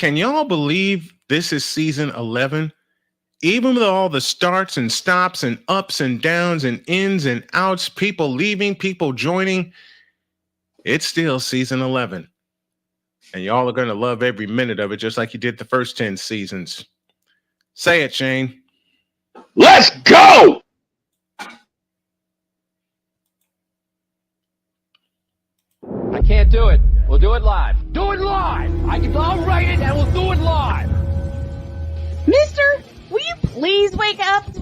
Can y'all believe this is season 11? Even with all the starts and stops and ups and downs and ins and outs, people leaving, people joining, it's still season 11. And y'all are going to love every minute of it, just like you did the first 10 seasons. Say it, Shane. Let's go! I can't do it. We'll do it live. Do it live! I'll write it and we'll do it live! Mister, will you please wake up? Good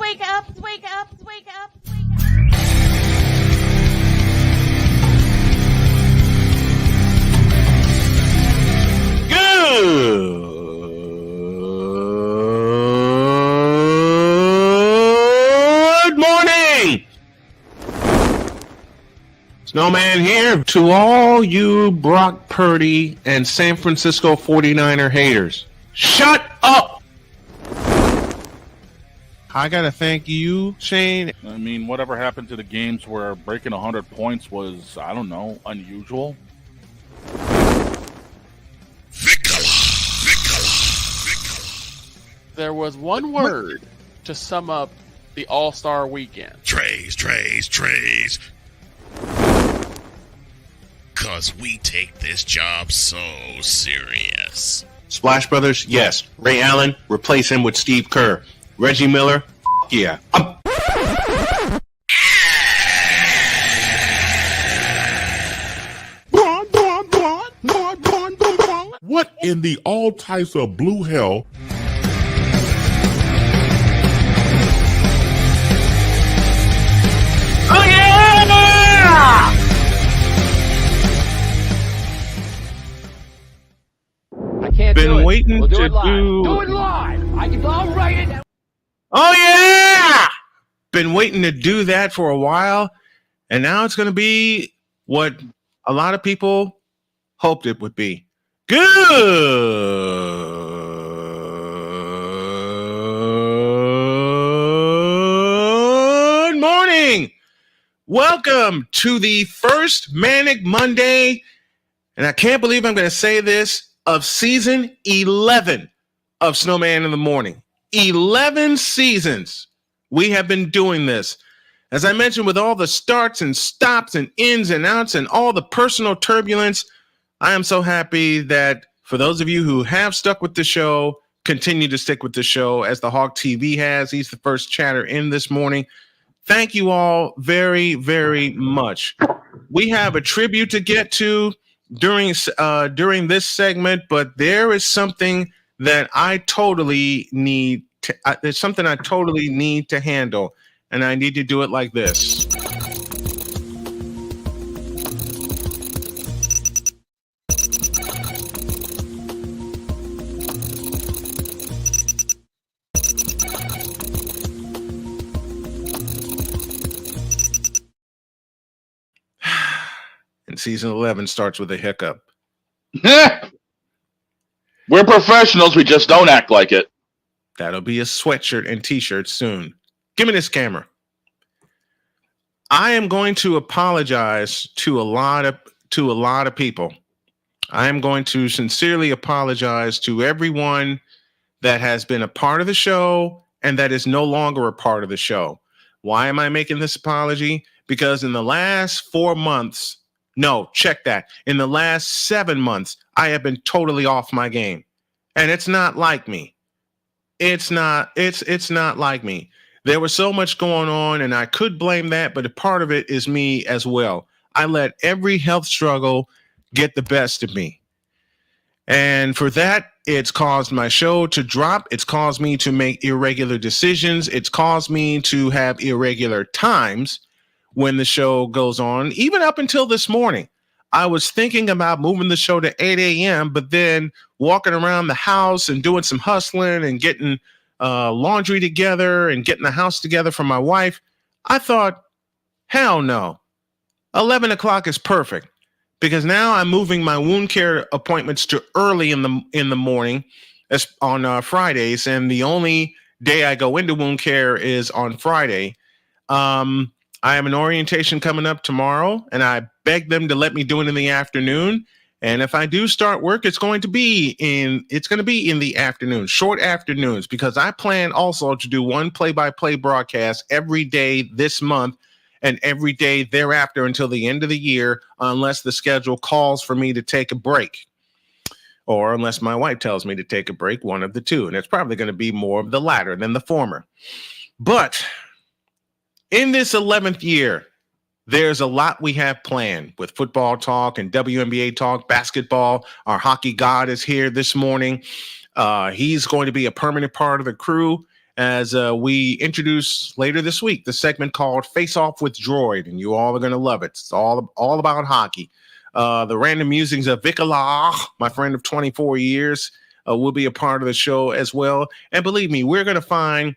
morning! Snowman here to all you Brock Purdy and San Francisco 49er haters. Shut up! I gotta thank you, Shane. I mean, whatever happened to the games where breaking 100 points was, I don't know, unusual? There was one word to sum up the All-Star weekend. Trays. Cause we take this job so serious. Splash Brothers, yes. Ray Allen, replace him with Steve Kerr. Reggie Miller, yeah. What in the all types of blue hell? Oh yeah! I can't do it. Been waiting we'll do to it live. do. Do it live! I'll write it and... Oh yeah! Been waiting to do that for a while, and now it's going to be what a lot of people hoped it would be. Good morning. Welcome to the first Manic Monday, and I can't believe I'm going to say this, of season 11 of Snowman in the Morning. 11 seasons we have been doing this. As I mentioned, with all the starts and stops and ins and outs and all the personal turbulence, I am so happy that for those of you who have stuck with the show, continue to stick with the show as the Hawk TV has. He's the first chatter in this morning. Thank you all very, very much. We have a tribute to get to during this segment, but there is something that I totally need to, there's something I totally need to handle, and I need to do it like this. And season 11 starts with a hiccup. We're professionals, we just don't act like it. That'll be a sweatshirt and t-shirt soon. Give me this camera. I am going to apologize to a lot of people. I am going to sincerely apologize to everyone that has been a part of the show and that is no longer a part of the show. Why am I making this apology? Because in the last 4 months, no, check that. In the last 7 months, I have been totally off my game. And it's not like me. It's not like me. There was so much going on, and I could blame that, but a part of it is me as well. I let every health struggle get the best of me. And for that, it's caused my show to drop. It's caused me to make irregular decisions. It's caused me to have irregular times when the show goes on. Even up until this morning, I was thinking about moving the show to 8 a.m., but then walking around the house and doing some hustling and getting laundry together and getting the house together for my wife, I thought, hell no. 11 o'clock is perfect, because now I'm moving my wound care appointments to early in the morning on Fridays, and the only day I go into wound care is on Friday. I have an orientation coming up tomorrow, and I begged them to let me do it in the afternoon. And if I do start work, it's going to be in the afternoon, short afternoons, because I plan also to do one play-by-play broadcast every day this month and every day thereafter until the end of the year, unless the schedule calls for me to take a break. Or unless my wife tells me to take a break, one of the two. And it's probably going to be more of the latter than the former. But in this 11th year, there's a lot we have planned with football talk and WNBA talk, basketball. Our hockey god is here this morning. He's going to be a permanent part of the crew as we introduce later this week the segment called Face Off with Droid, and you all are going to love it. It's all about hockey. The random musings of Vikala, my friend of 24 years, will be a part of the show as well. And believe me, we're going to find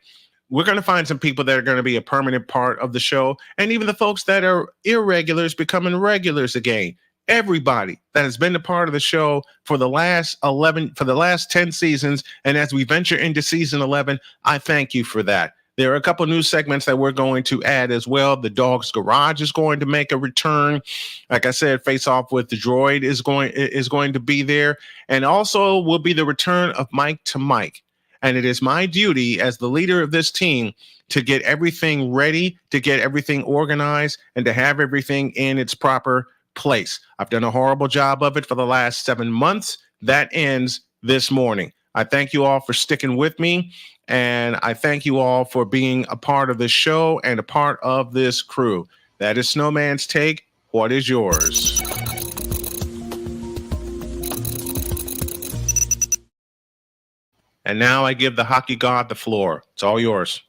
some people that are going to be a permanent part of the show, and even the folks that are irregulars becoming regulars again. Everybody that has been a part of the show for the last 10 seasons, and as we venture into season 11, I thank you for that. There are a couple new segments that we're going to add as well. The Dog's Garage is going to make a return. Like I said, Face Off with the Droid is going to be there, and also will be the return of Mike to Mike. And it is my duty as the leader of this team to get everything ready, to get everything organized, and to have everything in its proper place. I've done a horrible job of it for the last 7 months. That ends this morning. I thank you all for sticking with me, and I thank you all for being a part of this show and a part of this crew. That is Snowman's Take. What is yours? And now I give the hockey god the floor. It's all yours.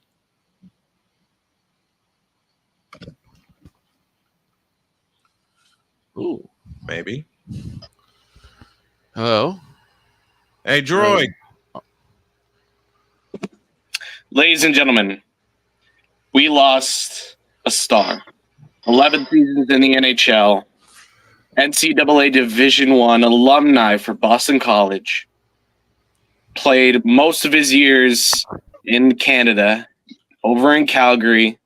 Ooh. Maybe. Hello. Hey, Droid. Ladies and gentlemen, we lost a star. 11 seasons in the NHL, NCAA Division I alumni for Boston College. Played most of his years in Canada, over in Calgary.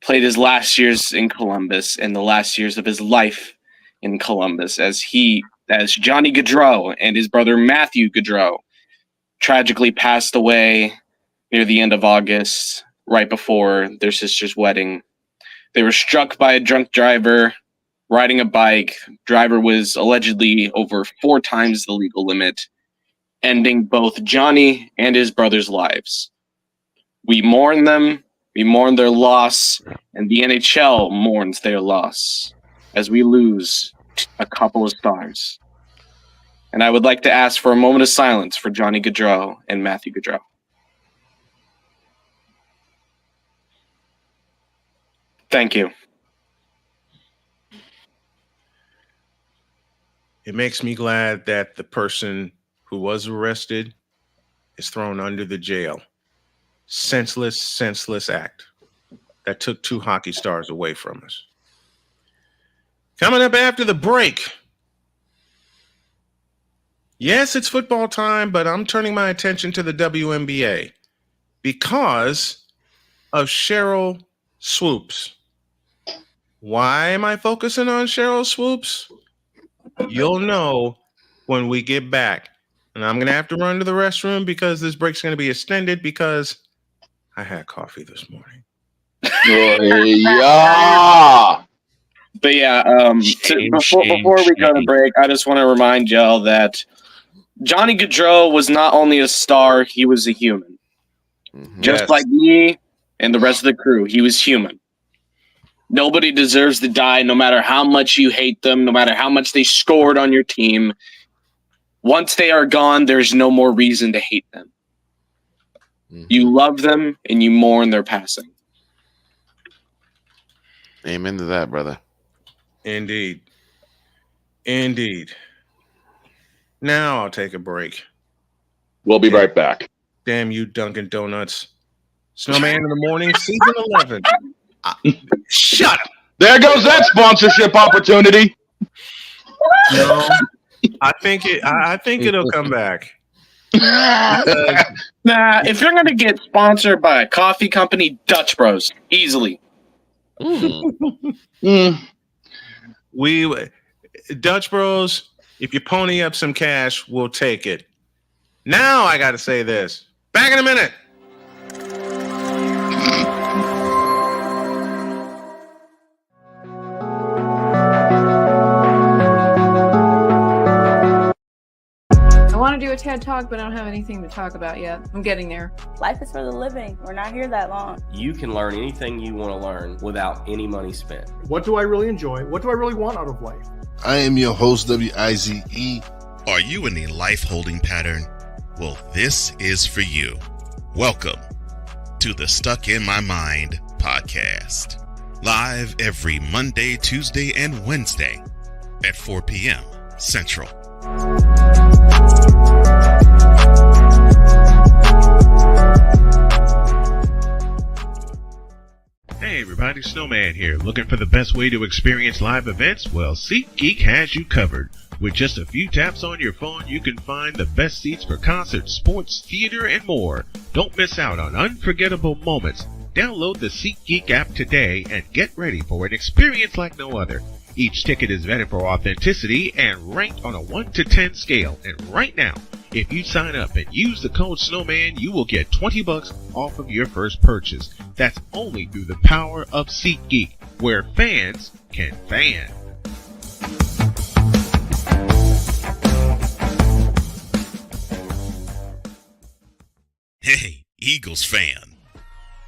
Played his last years in Columbus and the last years of his life in Columbus as Johnny Gaudreau and his brother Matthew Gaudreau tragically passed away near the end of August, right before their sister's wedding. They were struck by a drunk driver riding a bike. Driver was allegedly over 4 times the legal limit, ending both Johnny and his brother's lives. We mourn them, we mourn their loss, and the NHL mourns their loss as we lose a couple of stars. And I would like to ask for a moment of silence for Johnny Gaudreau and Matthew Gaudreau. Thank you. It makes me glad that the person who was arrested is thrown under the jail. Senseless act that took 2 hockey stars away from us. Coming up after the break. Yes, it's football time, but I'm turning my attention to the WNBA because of Cheryl Swoops. Why am I focusing on Cheryl Swoops? You'll know when we get back. And I'm going to have to run to the restroom because this break's going to be extended because I had coffee this morning. Yeah. But yeah, before we go to break, I just want to remind y'all that Johnny Gaudreau was not only a star, he was a human. Just like me and the rest of the crew, he was human. Nobody deserves to die, no matter how much you hate them, no matter how much they scored on your team. Once they are gone, there's no more reason to hate them. You love them and you mourn their passing. Amen to that, brother. Indeed. Now I'll take a break. We'll be right back. Damn you, Dunkin' Donuts. Snowman in the Morning, season 11. Shut up. There goes that sponsorship opportunity. No, I think it'll come back. Nah, if you're gonna get sponsored by a coffee company, Dutch Bros, easily. We Dutch Bros, if you pony up some cash, we'll take it. Now I got to say this. Back in a minute. I want to do a TED Talk, but I don't have anything to talk about yet. I'm getting there. Life is for the living. We're not here that long. You can learn anything you want to learn without any money spent. What do I really enjoy? What do I really want out of life? I am your host, WIZE. Are you in a life holding pattern? Well, this is for you. Welcome to the Stuck in My Mind podcast. Live every Monday, Tuesday, and Wednesday at 4 p.m. Central. Hey everybody, Snowman here. Looking for the best way to experience live events? Well, SeatGeek has you covered. With just a few taps on your phone, you can find the best seats for concerts, sports, theater, and more. Don't miss out on unforgettable moments. Download the SeatGeek app today and get ready for an experience like no other. Each ticket is vetted for authenticity and ranked on a 1 to 10 scale. And right now, if you sign up and use the code Snowman, you will get $20 off of your first purchase. That's only through the power of SeatGeek, where fans can fan. Hey, Eagles fan.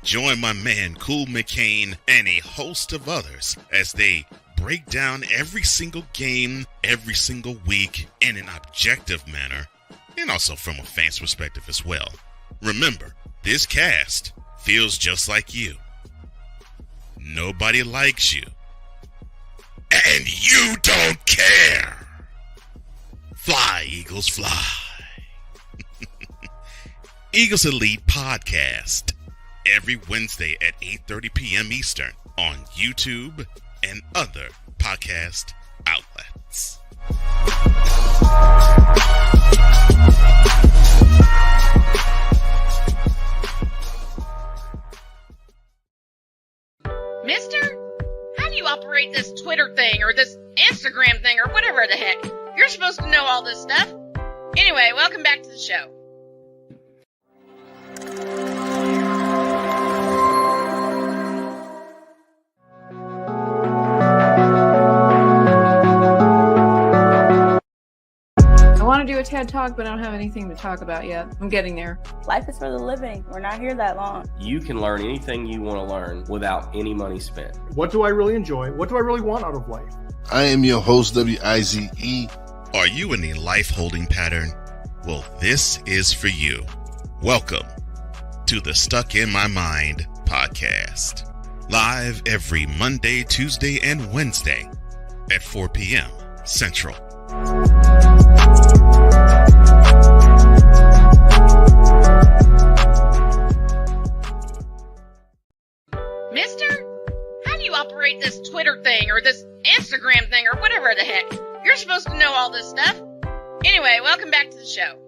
Join my man Cool McCain and a host of others as they break down every single game, every single week in an objective manner, and also from a fan's perspective as well. Remember, this cast feels just like you. Nobody likes you. And you don't care. Fly, Eagles, fly. Eagles Elite Podcast. Every Wednesday at 8:30 p.m. Eastern on YouTube and other podcast outlets. Mister, how do you operate this Twitter thing or this Instagram thing or whatever the heck? You're supposed to know all this stuff. Anyway, welcome back to the show. I want to do a TED Talk, but I don't have anything to talk about yet. I'm getting there. Life is for the living. We're not here that long. You can learn anything you want to learn without any money spent. What do I really enjoy? What do I really want out of life? I am your host, WIZE. Are you in a life holding pattern? Well, this is for you. Welcome to the Stuck in My Mind podcast. Live every Monday, Tuesday, and Wednesday at 4 p.m. Central. Mister, how do you operate this Twitter thing or this Instagram thing or whatever the heck? You're supposed to know all this stuff. Anyway, welcome back to the show.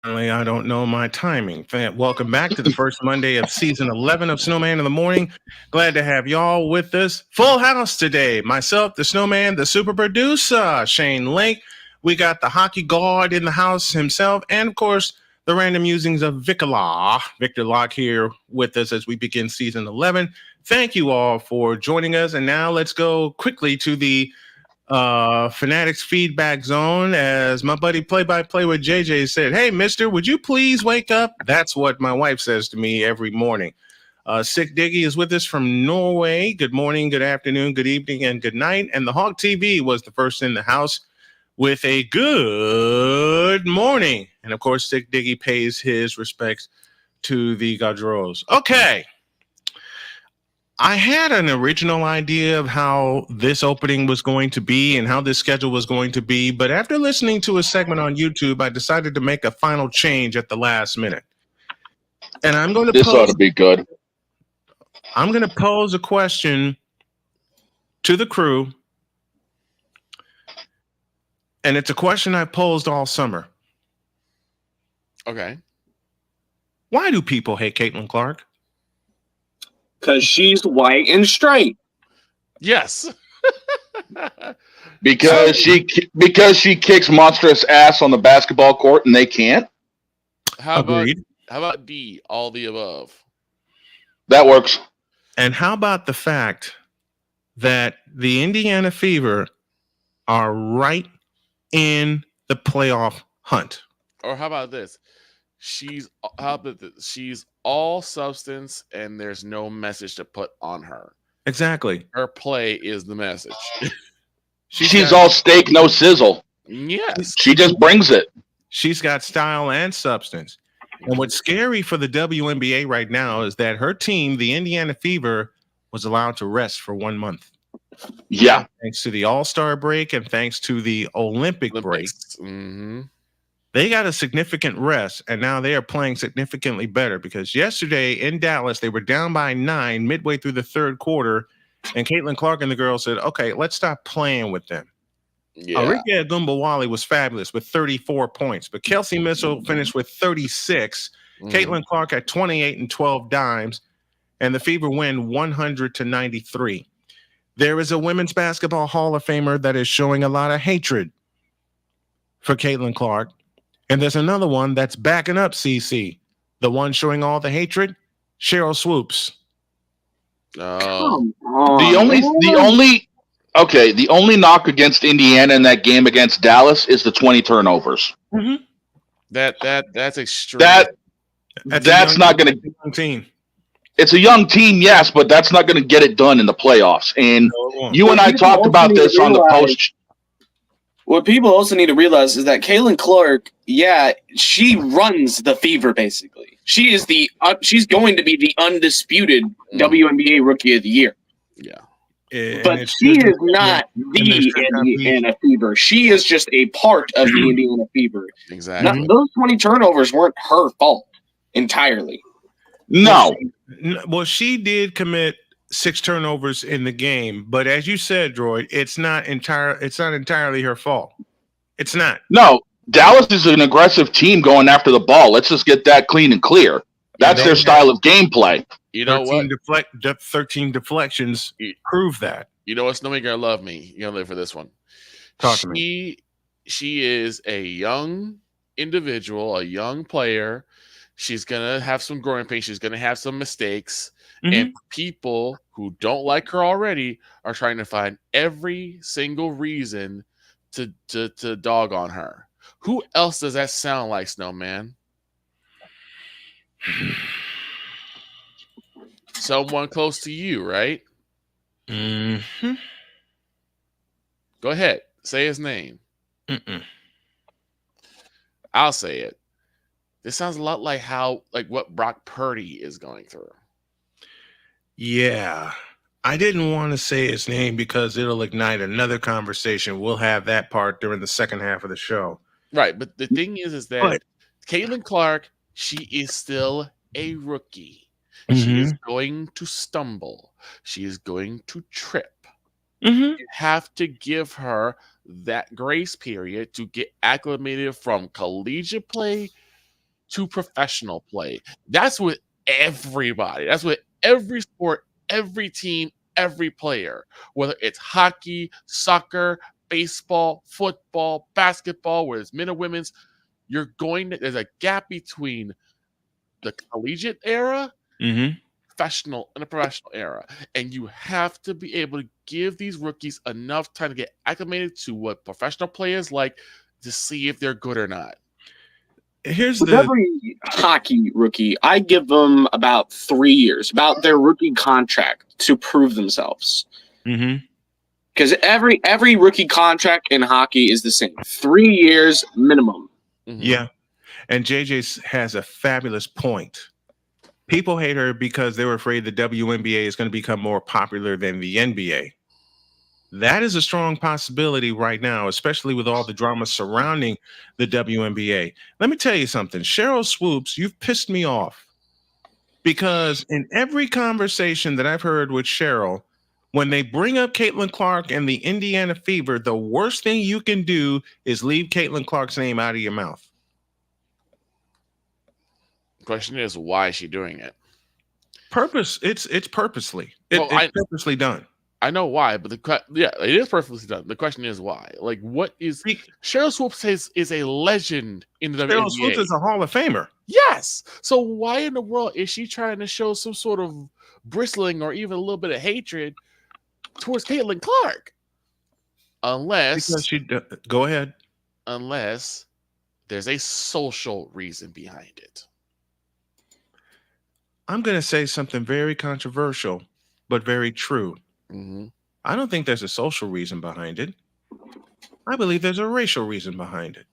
I don't know my timing. Welcome back to the first Monday of season 11 of Snowman in the Morning. Glad to have y'all with us. Full house today. Myself, the Snowman, the super producer, Shane Lake. We got the hockey god in the house himself. And, of course, the random musings of Victor Locke here with us as we begin season 11. Thank you all for joining us. And now let's go quickly to the Fanatics feedback zone, as my buddy play-by-play with JJ said, "Hey, mister, would you please wake up?" That's what my wife says to me every morning. Sick Diggy is with us from Norway. Good morning, good afternoon, good evening, and good night. And the Hawk TV was the first in the house with a good morning. And of course, Sick Diggy pays his respects to the Gaudreaus. Okay. I had an original idea of how this opening was going to be and how this schedule was going to be, but after listening to a segment on YouTube, I decided to make a final change at the last minute. And I'm going to This ought to be good. I'm going to pose a question to the crew, and it's a question I posed all summer. Okay. Why do people hate Caitlin Clark? Because she's white and straight. Yes. Because she kicks monstrous ass on the basketball court and they can't. How Agreed. about D? All the above. That works. And how about the fact that the Indiana Fever are right in the playoff hunt? Or how about this? She's all substance and there's no message to put on her. Exactly. Her play is the message. She's all steak, no sizzle. Yes. She just brings it. She's got style and substance. And what's scary for the WNBA right now is that her team, the Indiana Fever, was allowed to rest for 1 month. Yeah. Thanks to the All-Star break and thanks to the Olympic break. Mm-hmm. They got a significant rest, and now they are playing significantly better because yesterday in Dallas, they were down by 9 midway through the third quarter, and Caitlin Clark and the girls said, okay, let's stop playing with them. Yeah. Arike Agumbawale was fabulous with 34 points, but Kelsey Mitchell finished with 36. Caitlin Clark had 28 and 12 dimes, and the Fever win 100-93. There is a women's basketball Hall of Famer that is showing a lot of hatred for Caitlin Clark. And there's another one that's backing up CC. The one showing all the hatred, Cheryl Swoops. The only knock against Indiana in that game against Dallas is the 20 turnovers. Mm-hmm. That's extreme. That's not going to team. It's a young team, yes, but that's not going to get it done in the playoffs. And you and I talked about this on the post. What people also need to realize is that Caitlin Clark, she runs the Fever basically. She is she's going to be the undisputed WNBA Rookie of the Year. Yeah. But she is not the Indiana Fever. She is just a part of the Indiana Fever. Exactly. Those 20 turnovers weren't her fault entirely. No. Well, she did commit 6 turnovers in the game, but as you said, Droid, it's not entirely her fault. It's not. No, Dallas is an aggressive team going after the ball. Let's just get that clean and clear. That's their style of gameplay. You know 13 deflections prove that. You know what's nobody gonna love me? You're gonna live for this one. Talk to me. She is a young individual, a young player. She's gonna have some growing pains. She's gonna have some mistakes. And people who don't like her already are trying to find every single reason to dog on her. Who else does that sound like, Snowman? Someone close to you, right? Mm-hmm. Go ahead. Say his name. Mm-mm. I'll say it. This sounds a lot like what Brock Purdy is going through. Yeah. I didn't want to say his name because it'll ignite another conversation. We'll have that part during the second half of the show. Right, but the thing is that Caitlin Clark, she is still a rookie. She is going to stumble. She is going to trip. You have to give her that grace period to get acclimated from collegiate play to professional play. That's with everybody. That's with every sport, every team, every player, whether it's hockey, soccer, baseball, football, basketball, whether it's men or women's, there's a gap between the collegiate era, professional and the professional era. And you have to be able to give these rookies enough time to get acclimated to what professional players like to see if they're good or not. Here's every hockey rookie, I give them about 3 years, about their rookie contract to prove themselves. Because every rookie contract in hockey is the same. 3 years minimum. Yeah. And JJ has a fabulous point. People hate her because they were afraid the WNBA is going to become more popular than the NBA. That is a strong possibility right now, especially with all the drama surrounding the WNBA. Let me tell you something. Cheryl Swoops, you've pissed me off because in every conversation that I've heard with Cheryl, when they bring up Caitlin Clark and the Indiana Fever, the worst thing you can do is leave Caitlin Clark's name out of your mouth. The question is, why is she doing it? It's purposely. It's purposely done. I know why, but it is perfectly done. The question is why. Like, what is Cheryl Swoops is a legend in the WNBA. Cheryl Swoops is a Hall of Famer. Yes. So why in the world is she trying to show some sort of bristling or even a little bit of hatred towards Caitlin Clark? Unless go ahead. Unless there's a social reason behind it. I'm going to say something very controversial, but very true. Mm-hmm. I don't think there's a social reason behind it. I believe there's a racial reason behind it.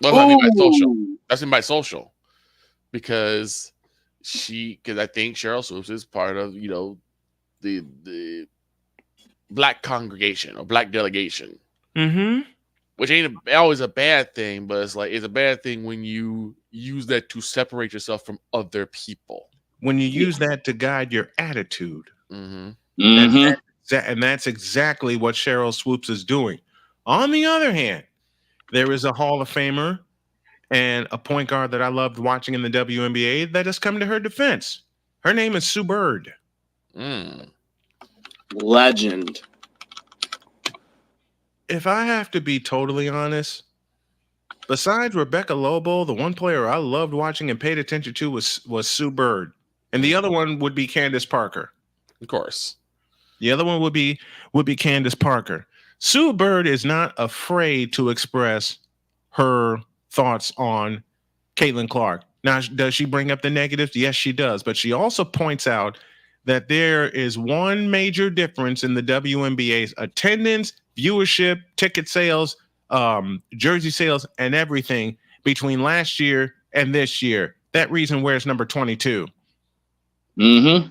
Well, I mean by social. That's by social. Because I think Cheryl Swoops is part of, the black congregation or black delegation. Mm-hmm. Which ain't always a bad thing, but it's a bad thing when you use that to separate yourself from other people. When you use that to guide your attitude. Mm-hmm. Mm-hmm. And that's exactly what Cheryl Swoops is doing. On the other hand, there is a Hall of Famer and a point guard that I loved watching in the WNBA that has come to her defense. Her name is Sue Bird. Legend. If I have to be totally honest, besides Rebecca Lobo, the one player I loved watching and paid attention to was Sue Bird. And the other one would be Candace Parker. Of course. The other one would be Candace Parker. Sue Bird is not afraid to express her thoughts on Caitlin Clark. Now, does she bring up the negatives? Yes, she does. But she also points out that there is one major difference in the WNBA's attendance, viewership, ticket sales, jersey sales, and everything between last year and this year. That reason wears number 22. Mm-hmm.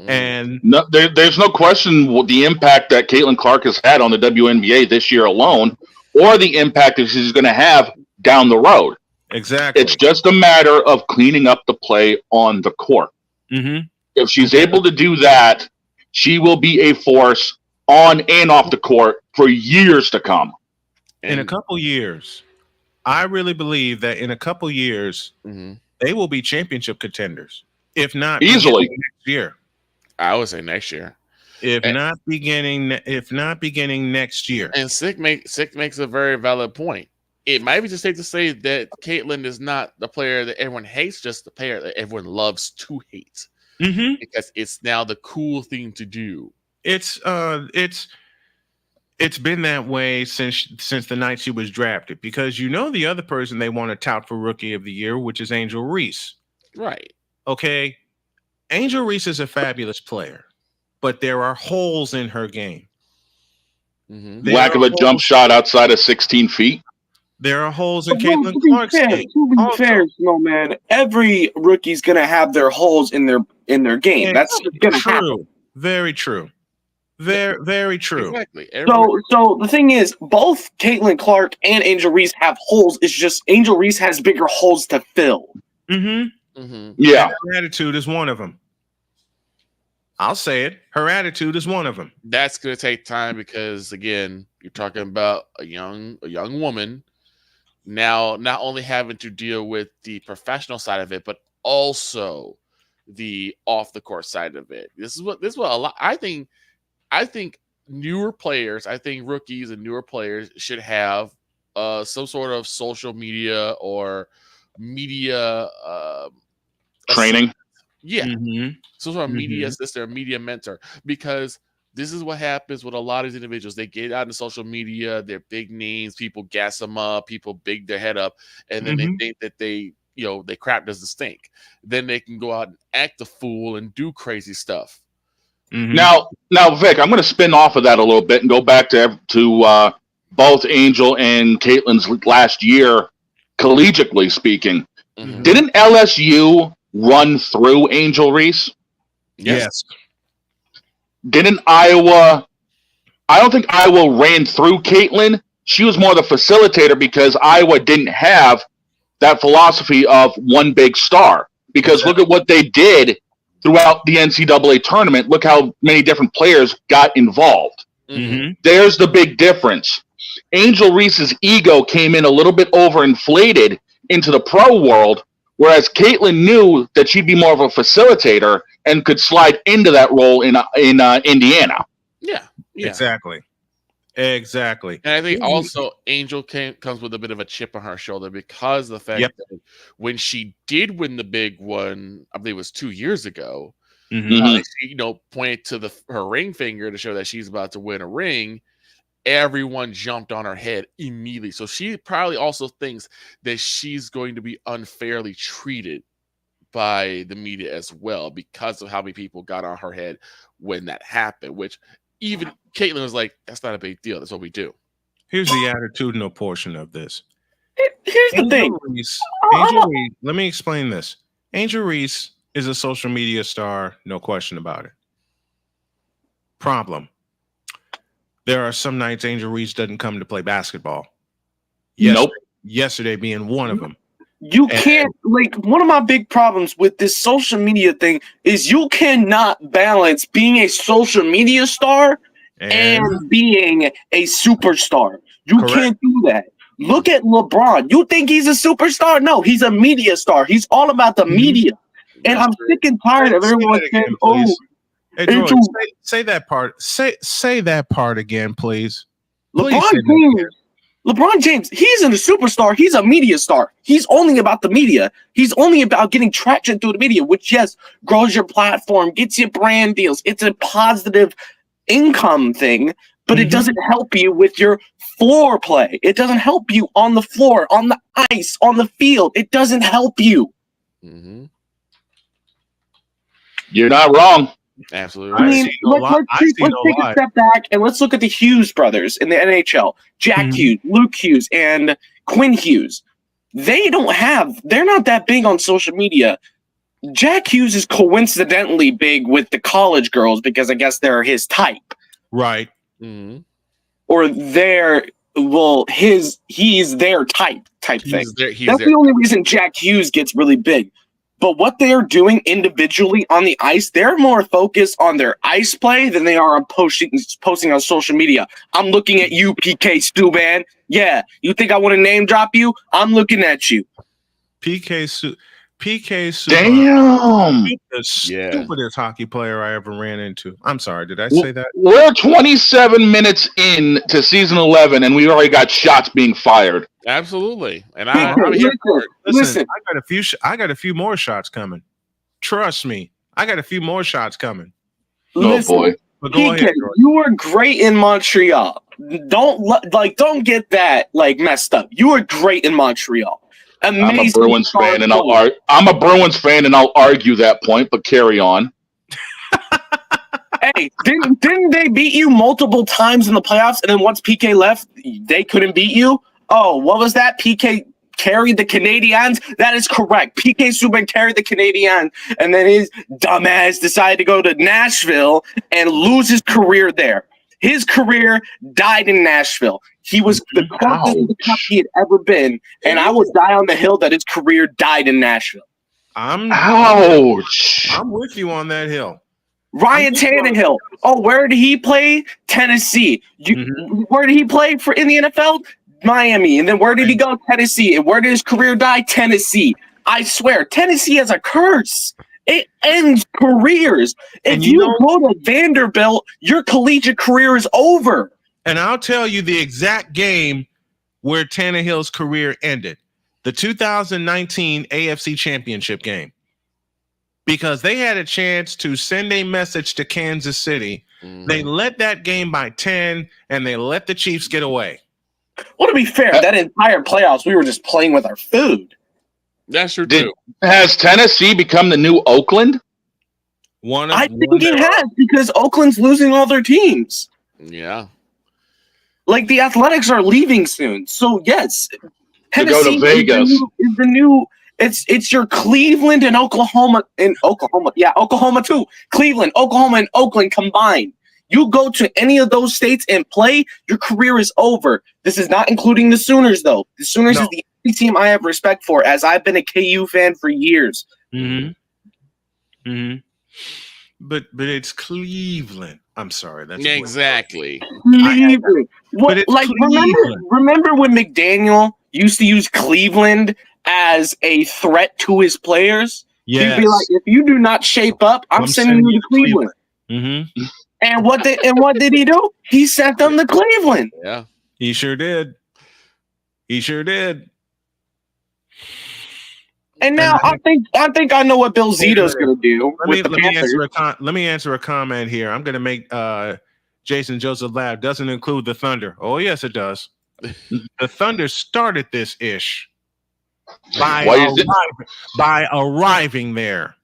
And there's no question the impact that Caitlin Clark has had on the WNBA this year alone, or the impact that she's going to have down the road. Exactly. It's just a matter of cleaning up the play on the court. Mm-hmm. If she's able to do that, she will be a force on and off the court for years to come. In a couple years, I really believe that in a couple years, they will be championship contenders. If not easily next year. I would say next year. If not beginning next year. And Sick makes a very valid point. It might be just safe to say that Caitlin is not the player that everyone hates, just the player that everyone loves to hate. Mm-hmm. Because it's now the cool thing to do. It's been that way since the night she was drafted. Because the other person they want to tout for Rookie of the Year, which is Angel Reese. Right. Okay. Angel Reese is a fabulous player, but there are holes in her game. Mm-hmm. Lack of a jump shot outside of 16 feet. There are holes in Caitlin Clark's game. To be fair, Snowman, every rookie's gonna have their holes in their game. That's gonna happen. Very true. Very, very true. Exactly. So the thing is, both Caitlin Clark and Angel Reese have holes. It's just Angel Reese has bigger holes to fill. Mm-hmm. Mm-hmm. Yeah. Her attitude is one of them. I'll say it. Her attitude is one of them. That's going to take time because, again, you're talking about a young woman now not only having to deal with the professional side of it, but also the off the court side of it. This is what a lot. I think newer players, rookies and newer players should have some sort of social media or media training. Yeah. Mm-hmm. Some sort of media assistant or media mentor, because this is what happens with a lot of these individuals. They get out in social media, they're big names, people gas them up, people big their head up, and then they think that they crap doesn't stink. Then they can go out and act a fool and do crazy stuff. Mm-hmm. Now, Vic, I'm going to spin off of that a little bit and go back to both Angel and Caitlin's last year, collegiately speaking. Mm-hmm. Didn't LSU run through Angel Reese? Yes. Didn't Iowa? I don't think Iowa ran through Caitlin. She was more the facilitator because Iowa didn't have that philosophy of one big star. Because look at what they did throughout the NCAA tournament. Look how many different players got involved. Mm-hmm. There's the big difference. Angel Reese's ego came in a little bit overinflated into the pro world, whereas Caitlin knew that she'd be more of a facilitator and could slide into that role in Indiana. Yeah. Yeah. Exactly. And I think also Angel comes with a bit of a chip on her shoulder because the fact that when she did win the big one, I believe it was 2 years ago, she pointed to her ring finger to show that she's about to win a ring. Everyone jumped on her head immediately. So she probably also thinks that she's going to be unfairly treated by the media as well because of how many people got on her head when that happened, which even Caitlyn was like, that's not a big deal. That's what we do. Here's the attitudinal portion of this. Here's the thing. Angel Reese, let me explain this. Angel Reese is a social media star, no question about it. Problem. There are some nights Angel Reese doesn't come to play basketball. Yesterday being one of them. You can't, one of my big problems with this social media thing is you cannot balance being a social media star and being a superstar. You can't do that. Look at LeBron. You think he's a superstar? No, he's a media star. He's all about the media. And I'm sick and tired of everyone saying, hey, George, say that part. Say that part again, please. LeBron James, he isn't a superstar. He's a media star. He's only about the media. He's only about getting traction through the media, which, yes, grows your platform, gets you brand deals. It's a positive income thing, but it doesn't help you with your floor play. It doesn't help you on the floor, on the ice, on the field. It doesn't help you. You're not wrong. Absolutely. I mean, let's take a step back and let's look at the Hughes brothers in the NHL. Jack Hughes, Luke Hughes, and Quinn Hughes. They're not that big on social media. Jack Hughes is coincidentally big with the college girls because I guess they're his type. Right. Or he's their type thing. That's the only reason Jack Hughes gets really big. But what they're doing individually on the ice, they're more focused on their ice play than they are on posting on social media. I'm looking at you, PK Subban. Yeah, you think I want to name drop you? I'm looking at you. PK Subban. Damn. The stupidest hockey player I ever ran into. I'm sorry, did I say that? We're 27 minutes in to season 11, and we already got shots being fired. Absolutely, and I'm here for it. Listen, I got a few more shots coming. Trust me, I got a few more shots coming. Boy. But go ahead, George. You were great in Montreal. Don't get that messed up. You were great in Montreal. Amazing. I'm a Bruins fan, and I'll argue that point. But carry on. Hey, didn't they beat you multiple times in the playoffs? And then once PK left, they couldn't beat you. Oh, what was that? PK carried the Canadiens? That is correct. PK Subban carried the Canadiens, and then his dumbass decided to go to Nashville and lose his career there. His career died in Nashville. He was the closest to the cup he had ever been, and I would die on the hill that his career died in Nashville. Ouch. I'm with you on that hill. Ryan Tannehill. Oh, where did he play? Tennessee. Where did he play in the NFL? Miami. And then where did he go? Tennessee. And where did his career die? Tennessee. I swear, Tennessee has a curse. It ends careers. If you go to Vanderbilt, your collegiate career is over. And I'll tell you the exact game where Tannehill's career ended. The 2019 AFC Championship game. Because they had a chance to send a message to Kansas City. They let that game by 10, and they let the Chiefs get away. Well, to be fair, that entire playoffs, we were just playing with our food. That's true, too. Has Tennessee become the new Oakland? I think it has, because Oakland's losing all their teams. Yeah. The Athletics are leaving soon. So, yes. Tennessee to go to Vegas. Is the new it's your Cleveland and Oklahoma. Yeah, Oklahoma too. Cleveland, Oklahoma, and Oakland combined. You go to any of those states and play, your career is over. This is not including the Sooners, though. The Sooners is the only team I have respect for, as I've been a KU fan for years. But it's Cleveland. I'm sorry. That's exactly. Cleveland. Remember when McDaniel used to use Cleveland as a threat to his players? Yes. He'd be like, if you do not shape up, I'm sending you to Cleveland. And what did he do? He sent them to Cleveland. Yeah. He sure did. He sure did. And now I think I know what Bill Zito's going to do with the Panthers. Let me answer a comment here. I'm going to make Jason Joseph laugh. Doesn't include the Thunder. Oh, yes, it does. The Thunder started this ish by arriving there.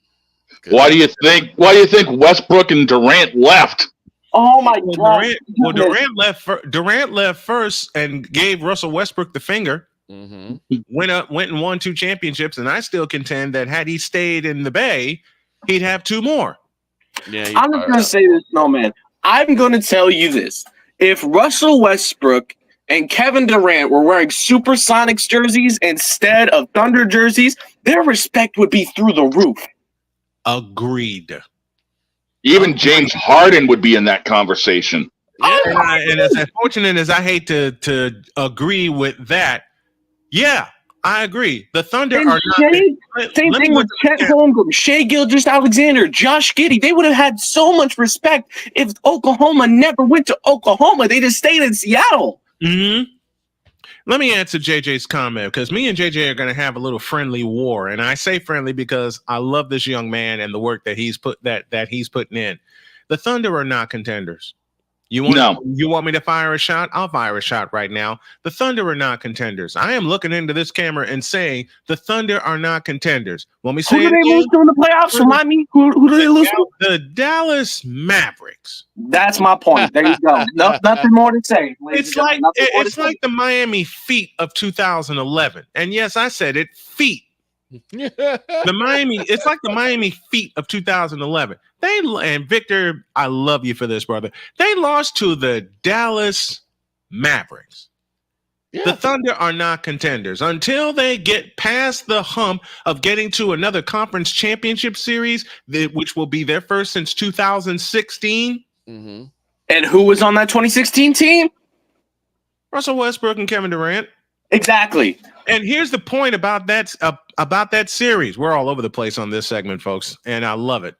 Why do you think Westbrook and Durant left? Oh my God! Durant left first and gave Russell Westbrook the finger. Mm-hmm. Went and won 2 championships, and I still contend that had he stayed in the Bay, he'd have 2 more. Yeah, I'm just gonna say this, man. I'm gonna tell you this: if Russell Westbrook and Kevin Durant were wearing Supersonics jerseys instead of Thunder jerseys, their respect would be through the roof. Agreed. Even James Harden would be in that conversation. And as unfortunate as I hate to agree with that, yeah, I agree. The Thunder are not. Same thing with Chet Holmgren, Shai Gilgeous-Alexander, Josh Giddey. They would have had so much respect if Oklahoma never went to Oklahoma. They just stayed in Seattle. Mm-hmm. Let me answer JJ's comment, because me and JJ are going to have a little friendly war, and I say friendly because I love this young man and the work that he's putting in. The Thunder are not contenders. You want me to fire a shot? I'll fire a shot right now. The Thunder are not contenders. I am looking into this camera and saying the Thunder are not contenders. Want me to say who do they lose to in the playoffs? Remind me. Who do they lose to? The Dallas Mavericks. That's my point. There you go. Nothing more to say. It's like the Miami Feet of 2011. And yes, I said it, feet. It's like the Miami Feet of 2011. And Victor, I love you for this, brother. They lost to the Dallas Mavericks. Yeah. The Thunder are not contenders until they get past the hump of getting to another conference championship series, which will be their first since 2016. Mm-hmm. And who was on that 2016 team? Russell Westbrook and Kevin Durant. Exactly. And here's the point about that series. We're all over the place on this segment, folks, and I love it.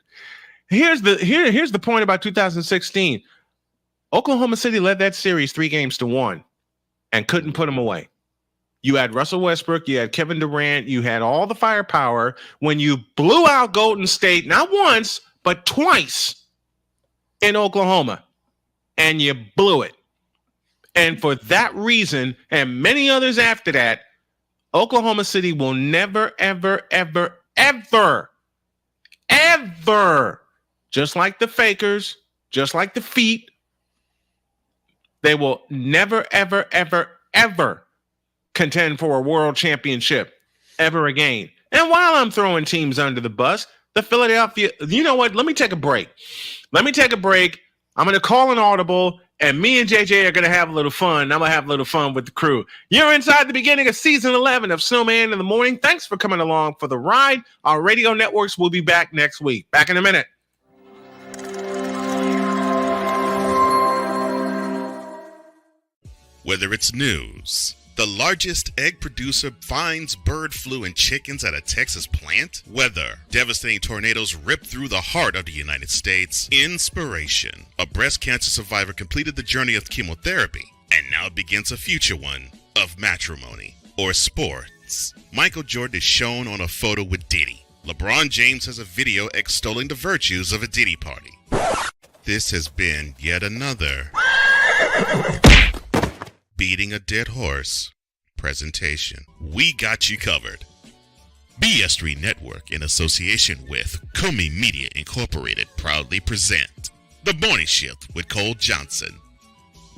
Here's the point about 2016. Oklahoma City led that series 3-1 and couldn't put them away. You had Russell Westbrook, you had Kevin Durant, you had all the firepower when you blew out Golden State, not once, but twice in Oklahoma, and you blew it. And for that reason, and many others after that, Oklahoma City will never, ever, ever, ever, ever, just like the Fakers, just like the Feet, they will never, ever, ever, ever contend for a world championship ever again. And while I'm throwing teams under the bus, the Philadelphia, you know what? Let me take a break. I'm going to call an audible, and me and JJ are going to have a little fun. I'm going to have a little fun with the crew. You're inside the beginning of season 11 of Snowman in the Morning. Thanks for coming along for the ride. Our radio networks will be back next week. Back in a minute. Whether it's news, the largest egg producer finds bird flu in chickens at a Texas plant, weather, devastating tornadoes rip through the heart of the United States, inspiration, a breast cancer survivor completed the journey of chemotherapy, and now begins a future one of matrimony or sports. Michael Jordan is shown on a photo with Diddy. LeBron James has a video extolling the virtues of a Diddy party. This has been yet another Beating a Dead Horse presentation. We got you covered. BS3 Network, in association with Comey Media Incorporated, proudly present The Morning Shift with Cole Johnson.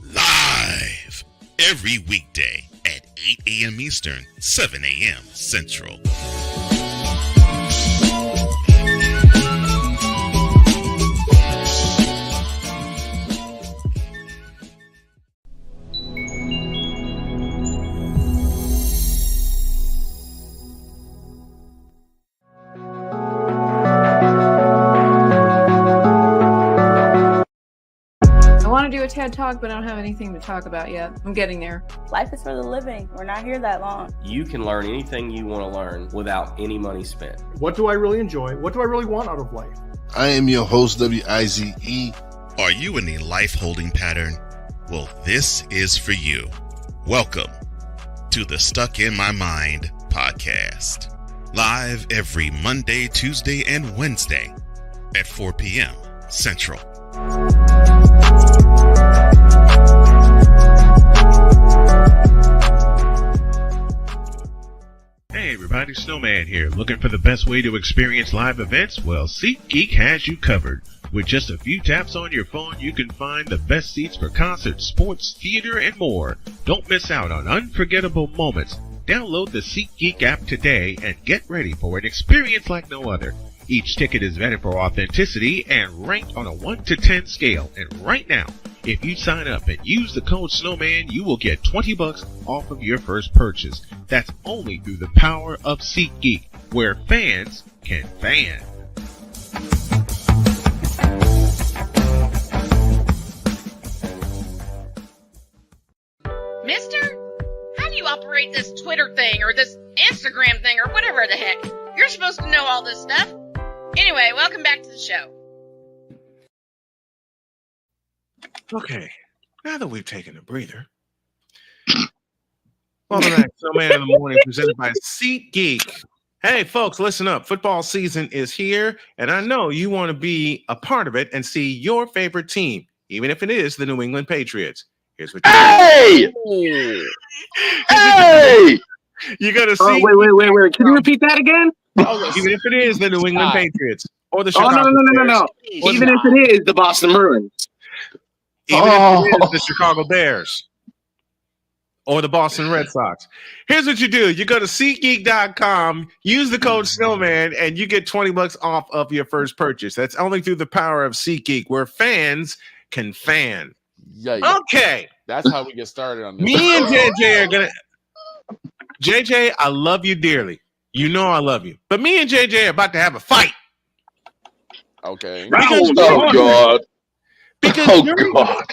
Live every weekday at 8 a.m. Eastern, 7 a.m. Central. I want to do a TED Talk, but I don't have anything to talk about yet. I'm getting there. Life is for the living. We're not here that long. You can learn anything you want to learn without any money spent. What do I really enjoy? What do I really want out of life? I am your host, WIZE, Are you in a life holding pattern? Well, this is for you. Welcome to the Stuck in My Mind podcast. Live every Monday, Tuesday, and Wednesday at 4 p.m. Central. Hey everybody, Snowman here. Looking for the best way to experience live events? Well, SeatGeek has you covered. With just a few taps on your phone, you can find the best seats for concerts, sports, theater, and more. Don't miss out on unforgettable moments. Download the SeatGeek app today and get ready for an experience like no other. Each ticket is vetted for authenticity and ranked on a 1 to 10 scale. And right now, if you sign up and use the code SNOWMAN, you will get $20 off of your first purchase. That's only through the power of SeatGeek, where fans can fan. Mister, how do you operate this Twitter thing or this Instagram thing or whatever the heck? You're supposed to know all this stuff. Anyway, welcome back to the show. Okay, now that we've taken a breather, welcome back to Snowman in the Morning, presented by SeatGeek. Hey, folks, listen up. Football season is here, and I know you want to be a part of it and see your favorite team, even if it is the New England Patriots. Here's what you do. Hey! You got to see. Wait. Can you repeat that again? Even if it is the New England Patriots or the Chicago no. Bears. Even if it is the Boston Bruins. Even if it is the Chicago Bears or the Boston Red Sox. Here's what you do. You go to SeatGeek.com, use the code Snowman, and you get $20 off of your first purchase. That's only through the power of SeatGeek, where fans can fan. Yeah. Okay. That's how we get started on this. Me and JJ are going to... JJ, I love you dearly. You know I love you. But me and JJ are about to have a fight. Okay. God. Because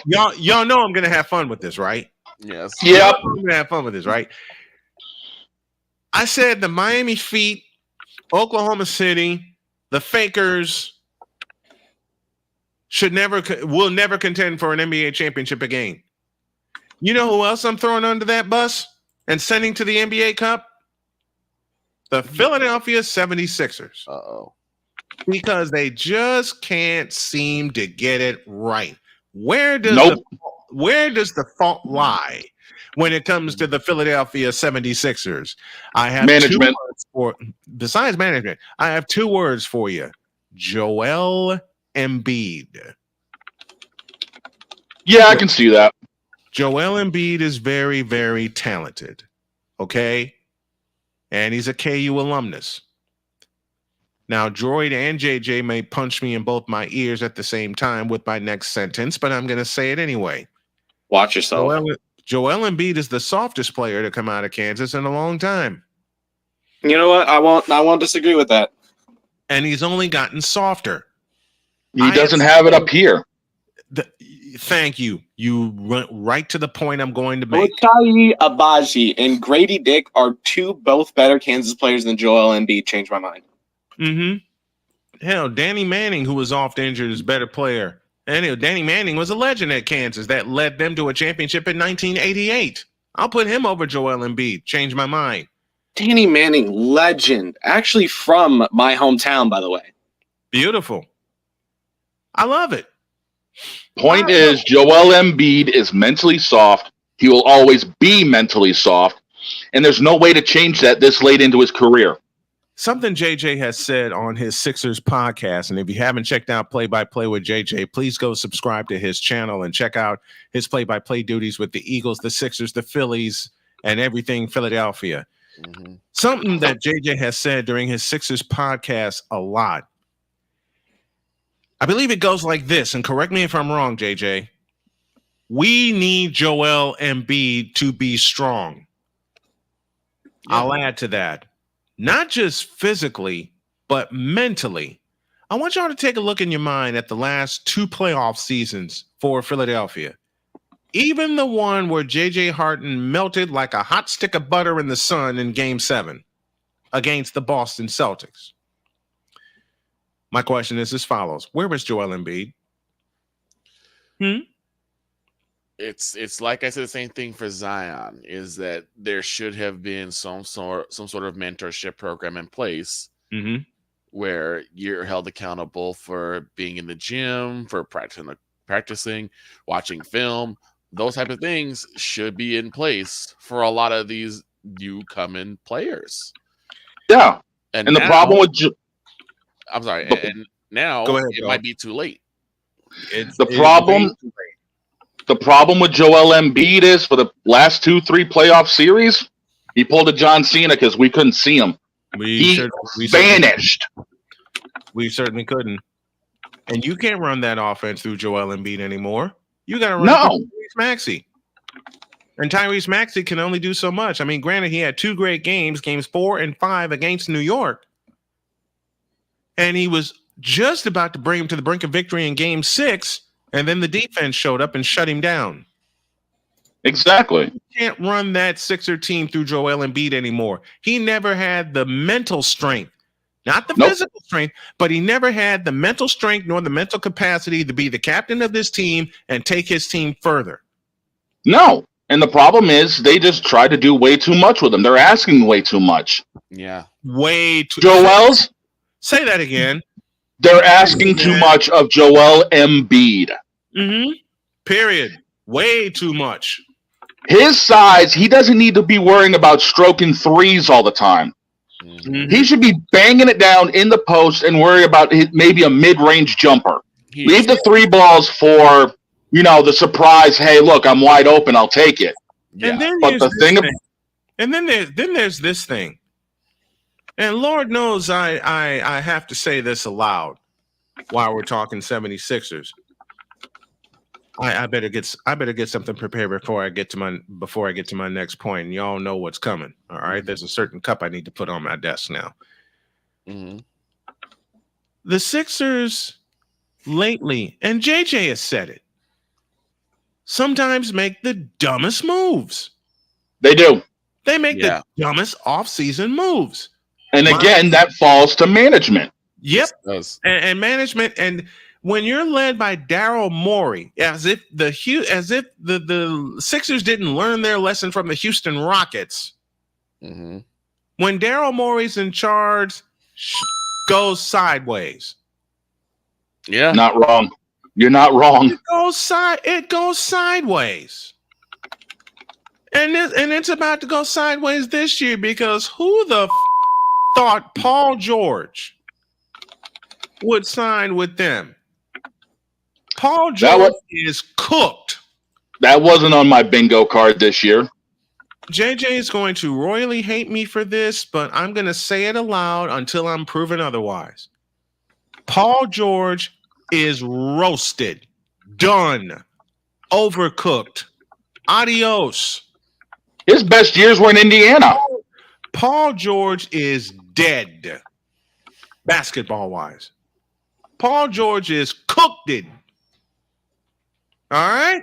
y'all know I'm going to have fun with this, right? Yes. Yep. I'm going to have fun with this, right? I said the Miami Feet, Oklahoma City, the Fakers will never contend for an NBA championship again. You know who else I'm throwing under that bus and sending to the NBA Cup? The Philadelphia 76ers. Uh-oh. Because they just can't seem to get it right. Where does the fault lie when it comes to the Philadelphia 76ers? I have management. Besides management, I have 2 words for you. Joel Embiid. Yeah, I can see that. Joel Embiid is very, very talented. Okay? And he's a KU alumnus. Now, Droid and JJ may punch me in both my ears at the same time with my next sentence, but I'm going to say it anyway. Watch yourself. Joel Embiid is the softest player to come out of Kansas in a long time. You know what? I won't disagree with that. And he's only gotten softer. He doesn't have it up here. Thank you. You went right to the point I'm going to make. Ochai Agbaji and Grady Dick are both better Kansas players than Joel Embiid. Changed my mind. Mm-hmm. Hell, Danny Manning, who was oft injured, is a better player. And Danny Manning was a legend at Kansas that led them to a championship in 1988. I'll put him over Joel Embiid. Changed my mind. Danny Manning, legend. Actually from my hometown, by the way. Beautiful. I love it. Point is, Joel Embiid is mentally soft. He will always be mentally soft. And there's no way to change that this late into his career. Something JJ has said on his Sixers podcast, and if you haven't checked out Play-by-Play with JJ, please go subscribe to his channel and check out his play-by-play duties with the Eagles, the Sixers, the Phillies, and everything Philadelphia. Mm-hmm. Something that JJ has said during his Sixers podcast a lot. I believe it goes like this, and correct me if I'm wrong, JJ. We need Joel Embiid to be strong. Yeah. I'll add to that. Not just physically, but mentally. I want y'all to take a look in your mind at the last 2 playoff seasons for Philadelphia. Even the one where J.J. Harden melted like a hot stick of butter in the sun in Game 7 against the Boston Celtics. My question is as follows. Where was Joel Embiid? It's like I said, the same thing for Zion, is that there should have been some sort of mentorship program in place where you're held accountable for being in the gym, for practicing, watching film. Those type of things should be in place for a lot of these new coming players. Yeah. And the now, problem with I'm sorry, and now Go ahead, it Joe. might be too late. The problem with Joel Embiid is for the last 2-3 playoff series, he pulled a John Cena because we couldn't see him. He vanished. We certainly couldn't. And you can't run that offense through Joel Embiid anymore. You got to run it through Tyrese Maxey. And Tyrese Maxey can only do so much. I mean, granted, he had 2 great games 4 and 5 against New York. And he was just about to bring him to the brink of victory in game 6. And then the defense showed up and shut him down. Exactly. You can't run that Sixer team through Joel Embiid anymore. He never had the mental strength, not the physical strength, but he never had the mental strength nor the mental capacity to be the captain of this team and take his team further. No. And the problem is they just try to do way too much with him. They're asking way too much. Yeah. Way too Joel's? Say that again. They're asking too much of Joel Embiid. Period. Way too much. His size, he doesn't need to be worrying about stroking threes all the time. He should be banging it down in the post and worry about maybe a mid-range jumper. Leave the 3 balls for, the surprise, hey, look, I'm wide open, I'll take it. And then there's this thing. And Lord knows I have to say this aloud while we're talking 76ers. I better get something prepared before I get to my next point. And y'all know what's coming. All right. There's a certain cup I need to put on my desk now. The Sixers lately, and JJ has said it, sometimes make the dumbest moves. They do. They make the dumbest off-season moves. And again, that falls to management. Yep. And management. And when you're led by Daryl Morey, as if the Sixers didn't learn their lesson from the Houston Rockets. When Daryl Morey's in charge, goes sideways. Yeah. Not wrong. You're not wrong. It goes sideways. And it's about to go sideways this year because who the thought Paul George would sign with them? Paul George is cooked. That wasn't on my bingo card this year. JJ is going to royally hate me for this, but I'm going to say it aloud until I'm proven otherwise. Paul George is roasted, done, overcooked. Adios. His best years were in Indiana. Paul George is dead, basketball-wise. Paul George is cooked. All right?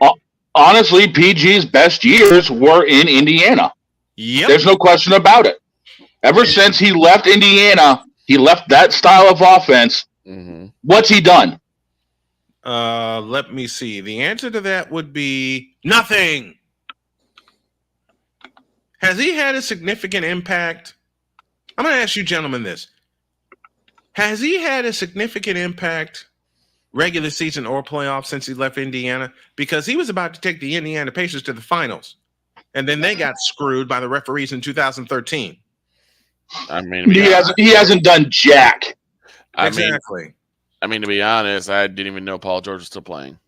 Honestly, PG's best years were in Indiana. Yep. There's no question about it. Ever since he left Indiana, he left that style of offense. What's he done? Let me see. The answer to that would be nothing. Has he had a significant impact? I'm going to ask you gentlemen this. Has he had a significant impact, regular season or playoffs, since he left Indiana? Because he was about to take the Indiana Pacers to the finals, and then they got screwed by the referees in 2013. I mean, he hasn't done jack. Exactly. I mean, to be honest, I didn't even know Paul George was still playing.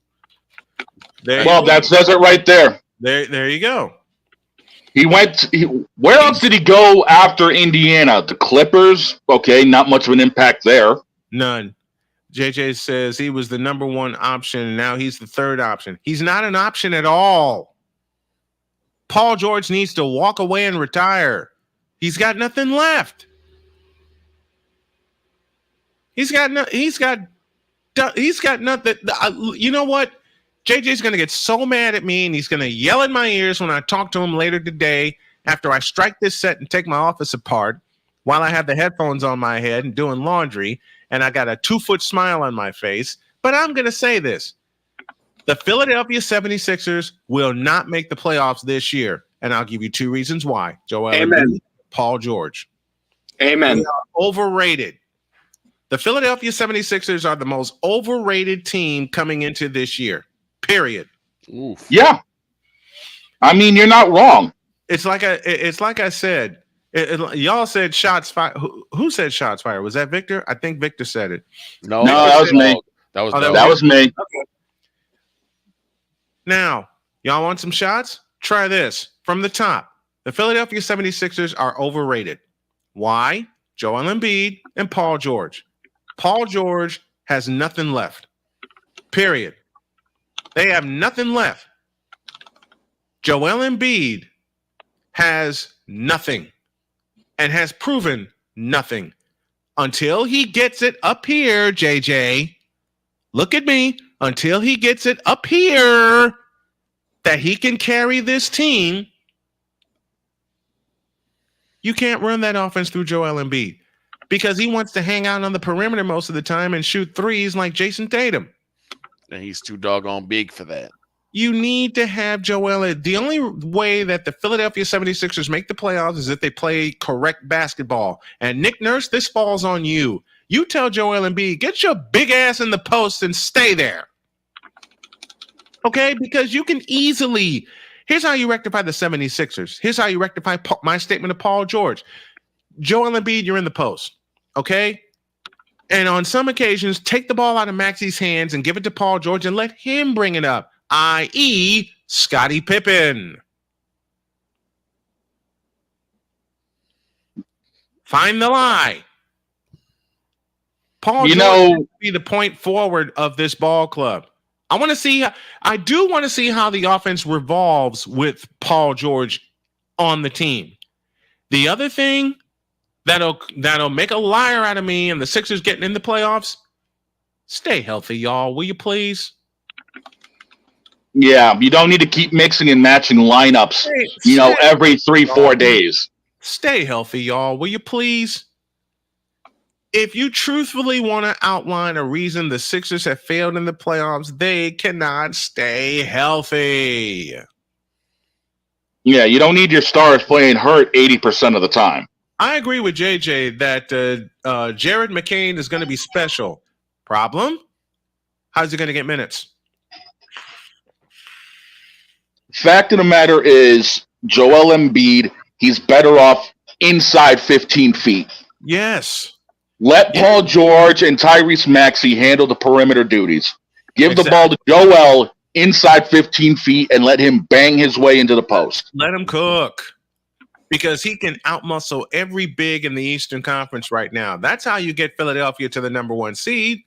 That says it right there. There you go. He went. Where else did he go after Indiana? The Clippers. Okay, not much of an impact there. None. JJ says he was the number 1 option, and now he's the 3rd option. He's not an option at all. Paul George needs to walk away and retire. He's got nothing left. He's got nothing. You know what? JJ's going to get so mad at me, and he's going to yell in my ears when I talk to him later today after I strike this set and take my office apart while I have the headphones on my head and doing laundry, and I got a 2-foot smile on my face. But I'm going to say this. The Philadelphia 76ers will not make the playoffs this year. And I'll give you two reasons why. Joel Embiid, Paul George. Amen. They are overrated. The Philadelphia 76ers are the most overrated team coming into this year. Period. Oof. Yeah. I mean, you're not wrong. It's like I said. Y'all said shots fired. Who said shots fired? Was that Victor? I think Victor said it. No, that was me. That was that was me. Okay. Now, y'all want some shots? Try this. From the top, the Philadelphia 76ers are overrated. Why? Joel Embiid and Paul George. Paul George has nothing left. Period. They have nothing left. Joel Embiid has nothing and has proven nothing until he gets it up here, JJ. Look at me. Until he gets it up here that he can carry this team, you can't run that offense through Joel Embiid because he wants to hang out on the perimeter most of the time and shoot threes like Jason Tatum. And he's too doggone big for that. You need to have Joel. The only way that the Philadelphia 76ers make the playoffs is if they play correct basketball. And Nick Nurse, this falls on you. You tell Joel Embiid, get your big ass in the post and stay there. Okay? Because you can easily. Here's how you rectify the 76ers. Here's how you rectify my statement of Paul George. Joel Embiid, you're in the post. Okay? And on some occasions, take the ball out of Maxi's hands and give it to Paul George and let him bring it up, i.e., Scottie Pippen. Find the lie. Paul George has to be the point forward of this ball club. I do want to see how the offense revolves with Paul George on the team. The other thing that'll make a liar out of me and the Sixers getting in the playoffs, stay healthy, y'all. Will you please? Yeah, you don't need to keep mixing and matching lineups, every 3-4 days. Stay healthy, y'all. Will you please? If you truthfully want to outline a reason the Sixers have failed in the playoffs, they cannot stay healthy. Yeah, you don't need your stars playing hurt 80% of the time. I agree with JJ that Jared McCain is going to be special. Problem? How's he going to get minutes? Fact of the matter is, Joel Embiid, he's better off inside 15 feet. Yes. Let Paul George and Tyrese Maxey handle the perimeter duties. Give the ball to Joel inside 15 feet and let him bang his way into the post. Let him cook. Because he can outmuscle every big in the Eastern Conference right now. That's how you get Philadelphia to the number 1 seed.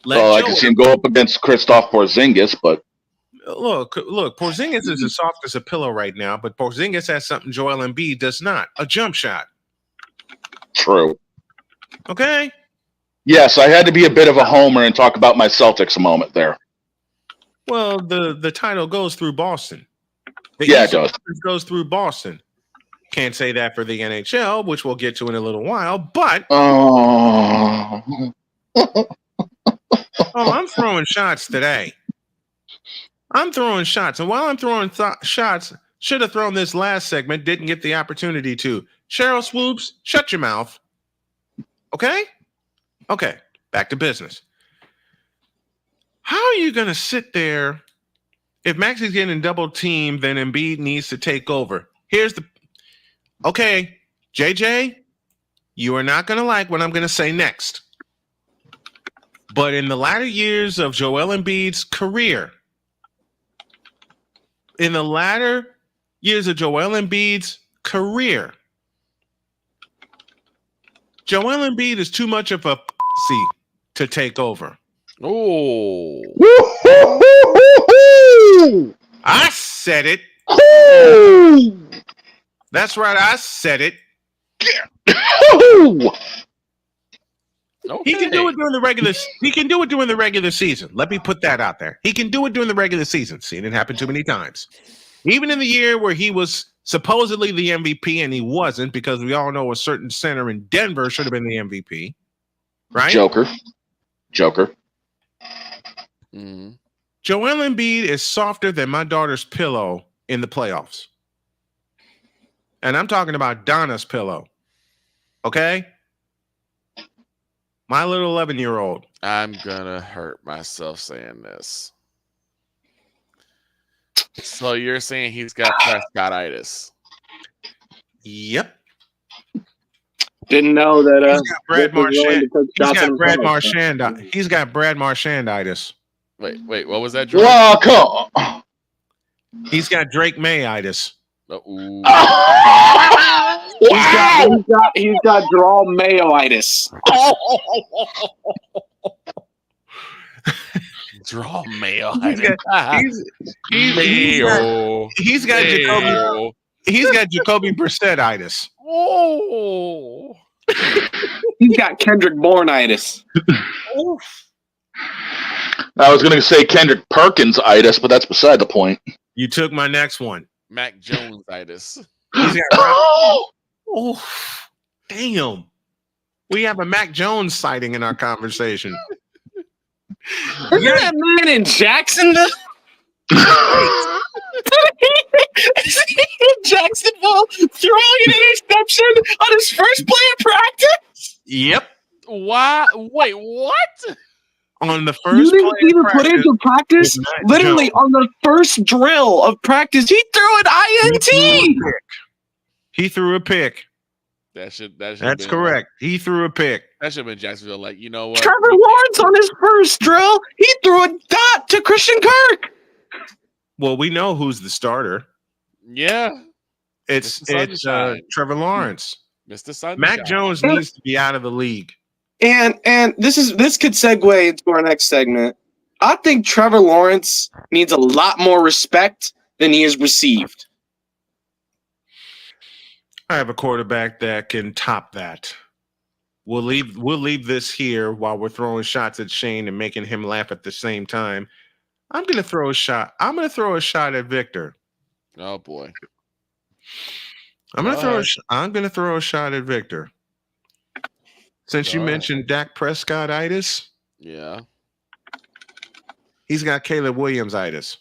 I can see him go up against Kristaps Porzingis, but Look, Porzingis is as soft as a pillow right now, but Porzingis has something Joel Embiid does not, a jump shot. True. Okay? Yes, I had to be a bit of a homer and talk about my Celtics a moment there. Well, the title goes through Boston. It does. It goes through Boston. Can't say that for the NHL, which we'll get to in a little while, but I'm throwing shots today. I'm throwing shots. And while I'm throwing shots, should have thrown this last segment, didn't get the opportunity to. Cheryl Swoops, shut your mouth. Okay? Okay, back to business. How are you going to sit there if Maxi's getting double teamed, then Embiid needs to take over? Okay, JJ, you are not going to like what I'm going to say next. But in the latter years of Joel Embiid's career, Joel Embiid is too much of a pussy to take over. Oh. I said it. That's right, I said it. Okay. He can do it during the regular season. Let me put that out there. He can do it during the regular season. Seen it happen too many times. Even in the year where he was supposedly the MVP and he wasn't, because we all know a certain center in Denver should have been the MVP. Right? Joker. Mm-hmm. Joel Embiid is softer than my daughter's pillow in the playoffs. And I'm talking about Donna's pillow. Okay? My little 11-year-old. I'm gonna hurt myself saying this. So you're saying he's got Prescott-itis? Yep. Didn't know that. He's got Brad Marchand. He's got Brad Marchanditis. Wait, what was that? George? Well, he's got Drake May-itis. He's got Draw Mayo-itis. Draw Mayo. He's got Jacoby Brissett-itis. Oh. He's got Kendrick Bourne-itis. I was going to say Kendrick Perkins-itis, but that's beside the point. You took my next one. Mac Jones-itis. He's got oh, damn. We have a Mac Jones sighting in our conversation. Isn't that man in Jacksonville? Is he in Jacksonville throwing an interception on his first play of practice? Yep. Why? Wait, what? On the first you didn't even put into practice? Literally on the first drill of practice, he threw an INT. He threw a pick. That's correct. He threw a pick. That should have been Jacksonville. Like, you know what? Trevor Lawrence on his first drill, he threw a dot to Christian Kirk. Well, we know who's the starter. Yeah. It's Trevor Lawrence. Mr. Sunshine. Mac Jones needs to be out of the league. And this could segue into our next segment. I think Trevor Lawrence needs a lot more respect than he has received. I have a quarterback that can top that. We'll leave this here while we're throwing shots at Shane and making him laugh at the same time. I'm gonna throw a shot. I'm gonna throw a shot at Victor. Oh boy. I'm gonna throw a shot at Victor. Since you mentioned Dak Prescott-itis, yeah, he's got Caleb Williams-itis.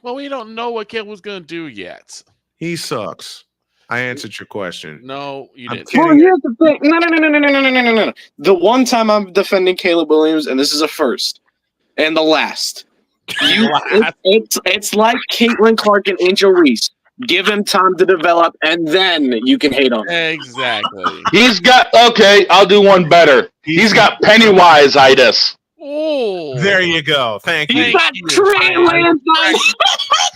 Well, we don't know what Caleb was gonna do yet. He sucks. I answered your question. No, you didn't. Well, here's the thing. No. The one time I'm defending Caleb Williams, and this is a first, and the last. It's like Caitlin Clark and Angel Reese. Give him time to develop, and then you can hate on him. Exactly. He's got I'll do one better. He's got Pennywise-itis. Oh, there you go. Thank you. He's got Trey Lance-itis.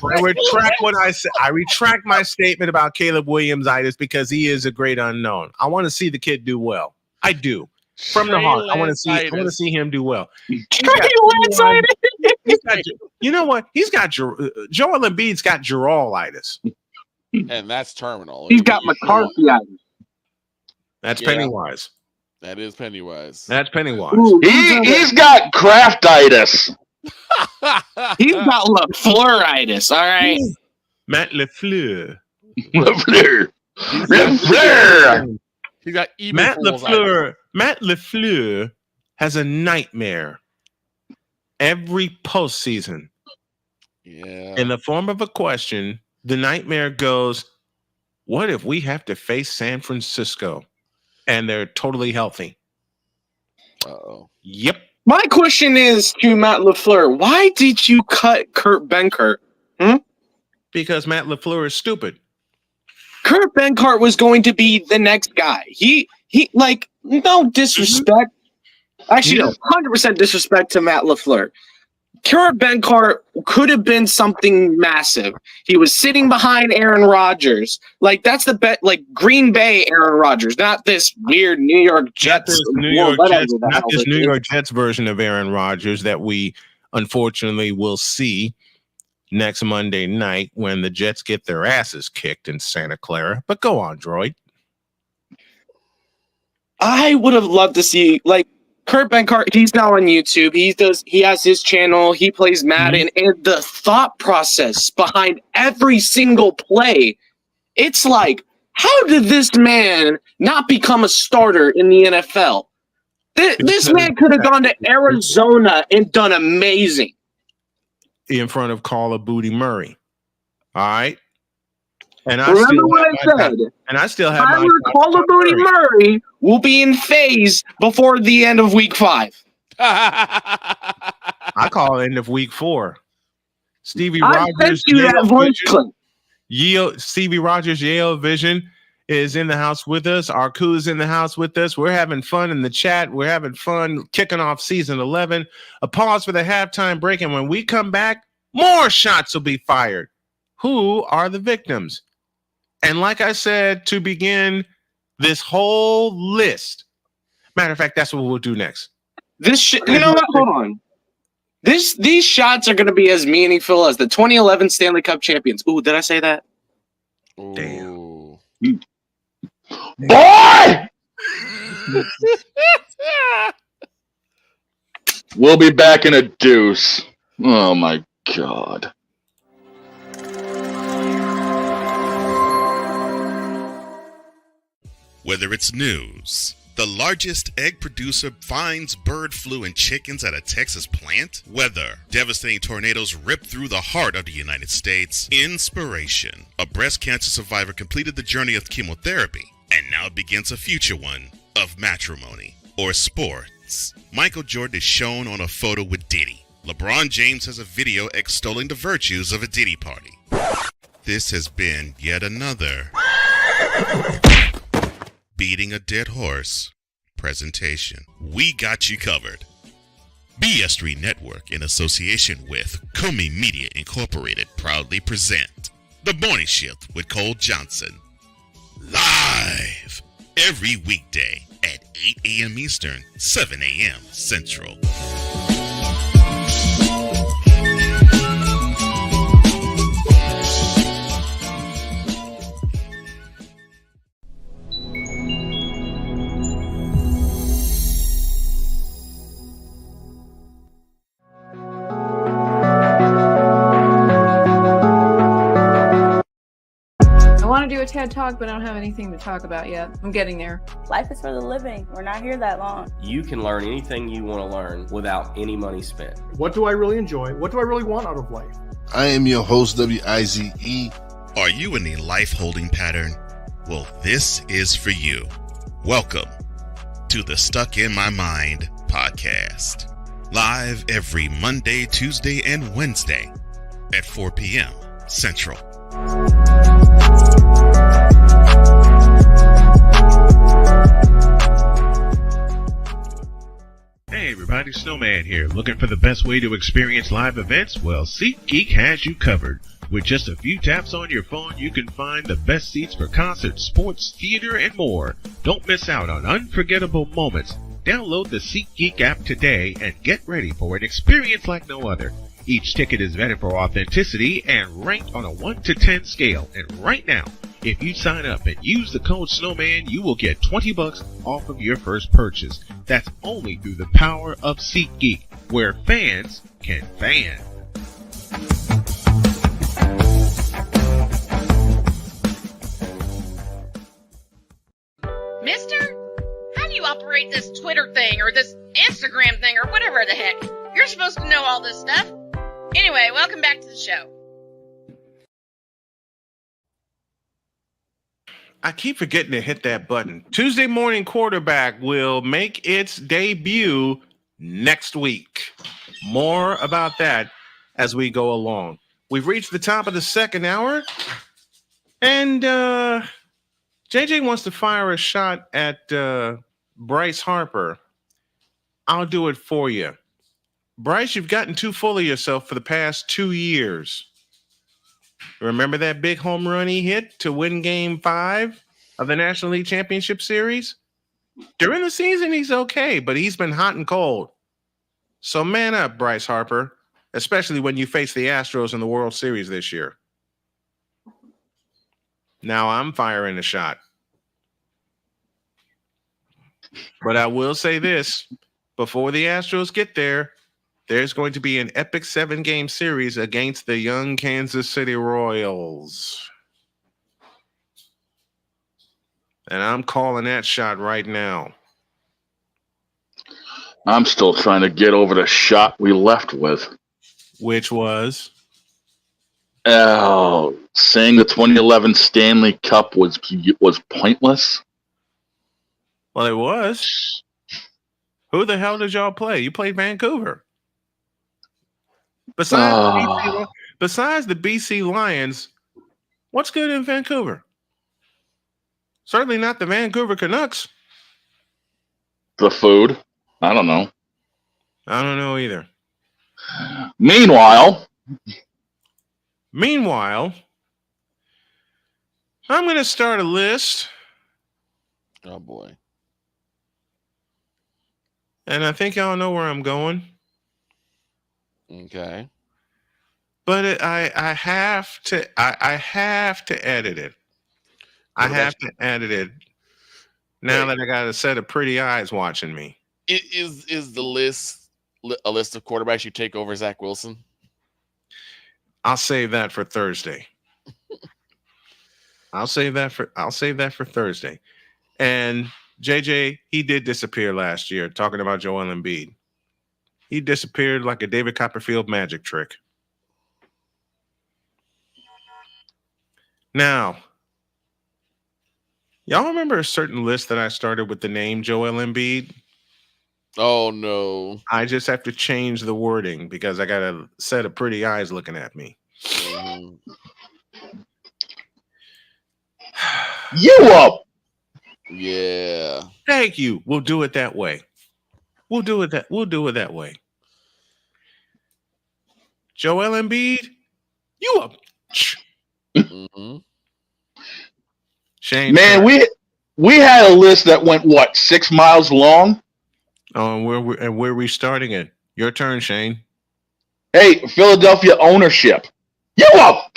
I retract what I said. I retract my statement about Caleb Williams-itis because he is a great unknown. I want to see the kid do well. I do. From the heart. I want to see him do well. Trey Lance-itis. You know what? He's got Joel Embiid's got Gerald-itis. And that's terminal. He's got McCarthy-itis. That's Pennywise. That is Pennywise. That's Pennywise. Ooh, he's got Kraft-itis. He's got LaFleur-itis, all right? Matt LaFleur. LaFleur. He got Matt LaFleur has a nightmare every postseason. Yeah. In the form of a question, the nightmare goes, what if we have to face San Francisco and they're totally healthy? Uh-oh. Yep. My question is to Matt LaFleur, why did you cut Kurt Benkert? Because Matt LaFleur is stupid. Kurt Benkert was going to be the next guy. He like, no disrespect. Actually, no, 100% disrespect to Matt LaFleur. Kurt Benkert could have been something massive. He was sitting behind Aaron Rodgers. Like, that's the bet. Like, Green Bay Aaron Rodgers, not this weird New York Jets. Not this New York Jets version of Aaron Rodgers that we unfortunately will see next Monday night when the Jets get their asses kicked in Santa Clara. But go on, Droid. I would have loved to see, like, Kurt Benkert, he's now on YouTube. He has his channel. He plays Madden, and the thought process behind every single play, it's like, how did this man not become a starter in the NFL? This man could have gone to Arizona and done amazing. in front of Call of Booty Murray. All right. And Remember what I said. And I still have Tyler Call of Booty Murray will be in phase before the end of week 5. I call it end of week 4. Stevie I Rogers. sent you that voice clip. Stevie Rogers, Yale Vision, is in the house with us. Arku is in the house with us. We're having fun in the chat. We're having fun kicking off season 11. A pause for the halftime break. And when we come back, more shots will be fired. Who are the victims? And like I said, to begin this whole list, matter of fact, that's what we'll do next. You know what? Hold on. These shots are going to be as meaningful as the 2011 Stanley Cup champions. Ooh, did I say that? Damn. Boy! We'll be back in a deuce. Oh my God. Whether it's news, the largest egg producer finds bird flu in chickens at a Texas plant, weather, devastating tornadoes rip through the heart of the United States, inspiration, a breast cancer survivor completed the journey of chemotherapy, and now begins a future one of matrimony or sports. Michael Jordan is shown on a photo with Diddy. LeBron James has a video extolling the virtues of a Diddy party. This has been yet another beating a dead horse presentation. We got you covered. BS3 Network, in association with Comey Media Incorporated, proudly present The Morning Shift with Cole Johnson. Live every weekday at 8 a.m. Eastern, 7 a.m. Central. I want to do a TED Talk, but I don't have anything to talk about yet. I'm getting there. Life is for the living. We're not here that long. You can learn anything you want to learn without any money spent. What do I really enjoy? What do I really want out of life? I am your host, WIZE. Are you in a life holding pattern? Well, this is for you. Welcome to the Stuck in My Mind podcast. Live every Monday, Tuesday, and Wednesday at 4 p.m. Central. Hey everybody, Snowman here. Looking for the best way to experience live events? Well, SeatGeek has you covered. With just a few taps on your phone, you can find the best seats for concerts, sports, theater, and more. Don't miss out on unforgettable moments. Download the SeatGeek app today and get ready for an experience like no other. Each ticket is vetted for authenticity and ranked on a 1 to 10 scale. And right now, if you sign up and use the code SNOWMAN, you will get $20 off of your first purchase. That's only through the power of SeatGeek, where fans can fan. Mister, how do you operate this Twitter thing or this Instagram thing or whatever the heck? You're supposed to know all this stuff. Anyway, welcome back to the show. I keep forgetting to hit that button. Tuesday Morning Quarterback will make its debut next week. More about that as we go along. We've reached the top of the second hour, and JJ wants to fire a shot at Bryce Harper. I'll do it for you. Bryce, you've gotten too full of yourself for the past 2 years. Remember that big home run he hit to win Game 5 of the National League Championship Series? During the season, he's okay, but he's been hot and cold. So man up, Bryce Harper, especially when you face the Astros in the World Series this year. Now I'm firing a shot. But I will say this, before the Astros get there, there's going to be an epic 7-game series against the young Kansas City Royals. And I'm calling that shot right now. I'm still trying to get over the shot we left with. Which was? Oh, saying the 2011 Stanley Cup was pointless. Well, it was. Who the hell did y'all play? You played Vancouver. Besides the BC Lions, what's good in Vancouver? Certainly not the Vancouver Canucks. The food. I don't know. I don't know either. Meanwhile, I'm going to start a list. Oh, boy. And I think y'all know where I'm going. Okay. But I have to edit it. I have to edit it now that I got a set of pretty eyes watching me. Is the list a list of quarterbacks you take over Zach Wilson? I'll save that for Thursday. I'll save that for Thursday. And JJ, he did disappear last year, talking about Joel Embiid. He disappeared like a David Copperfield magic trick. Now, y'all remember a certain list that I started with the name Joel Embiid? Oh, no. I just have to change the wording because I got a set of pretty eyes looking at me. Mm-hmm. You up? Yeah. Thank you. We'll do it that way. We'll do it that way. Joel Embiid, you up? Mm-hmm. Shane, man, we had a list that went 6 miles long. Oh, and we're restarting it. Your turn, Shane. Hey, Philadelphia ownership, you up?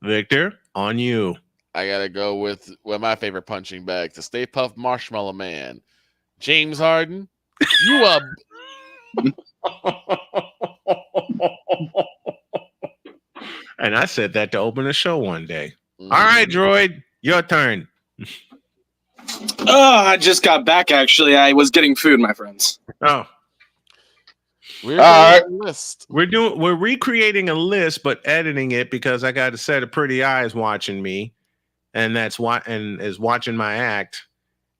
Victor, on you. I gotta go with my favorite punching bag, the Stay Puft Marshmallow Man, James Harden. You up? And I said that to open a show one day. Mm-hmm. All right, Droid, your turn. Oh, I just got back. Actually, I was getting food, my friends. Oh, list. We're recreating a list, but editing it because I got a set of pretty eyes watching me, and is watching my act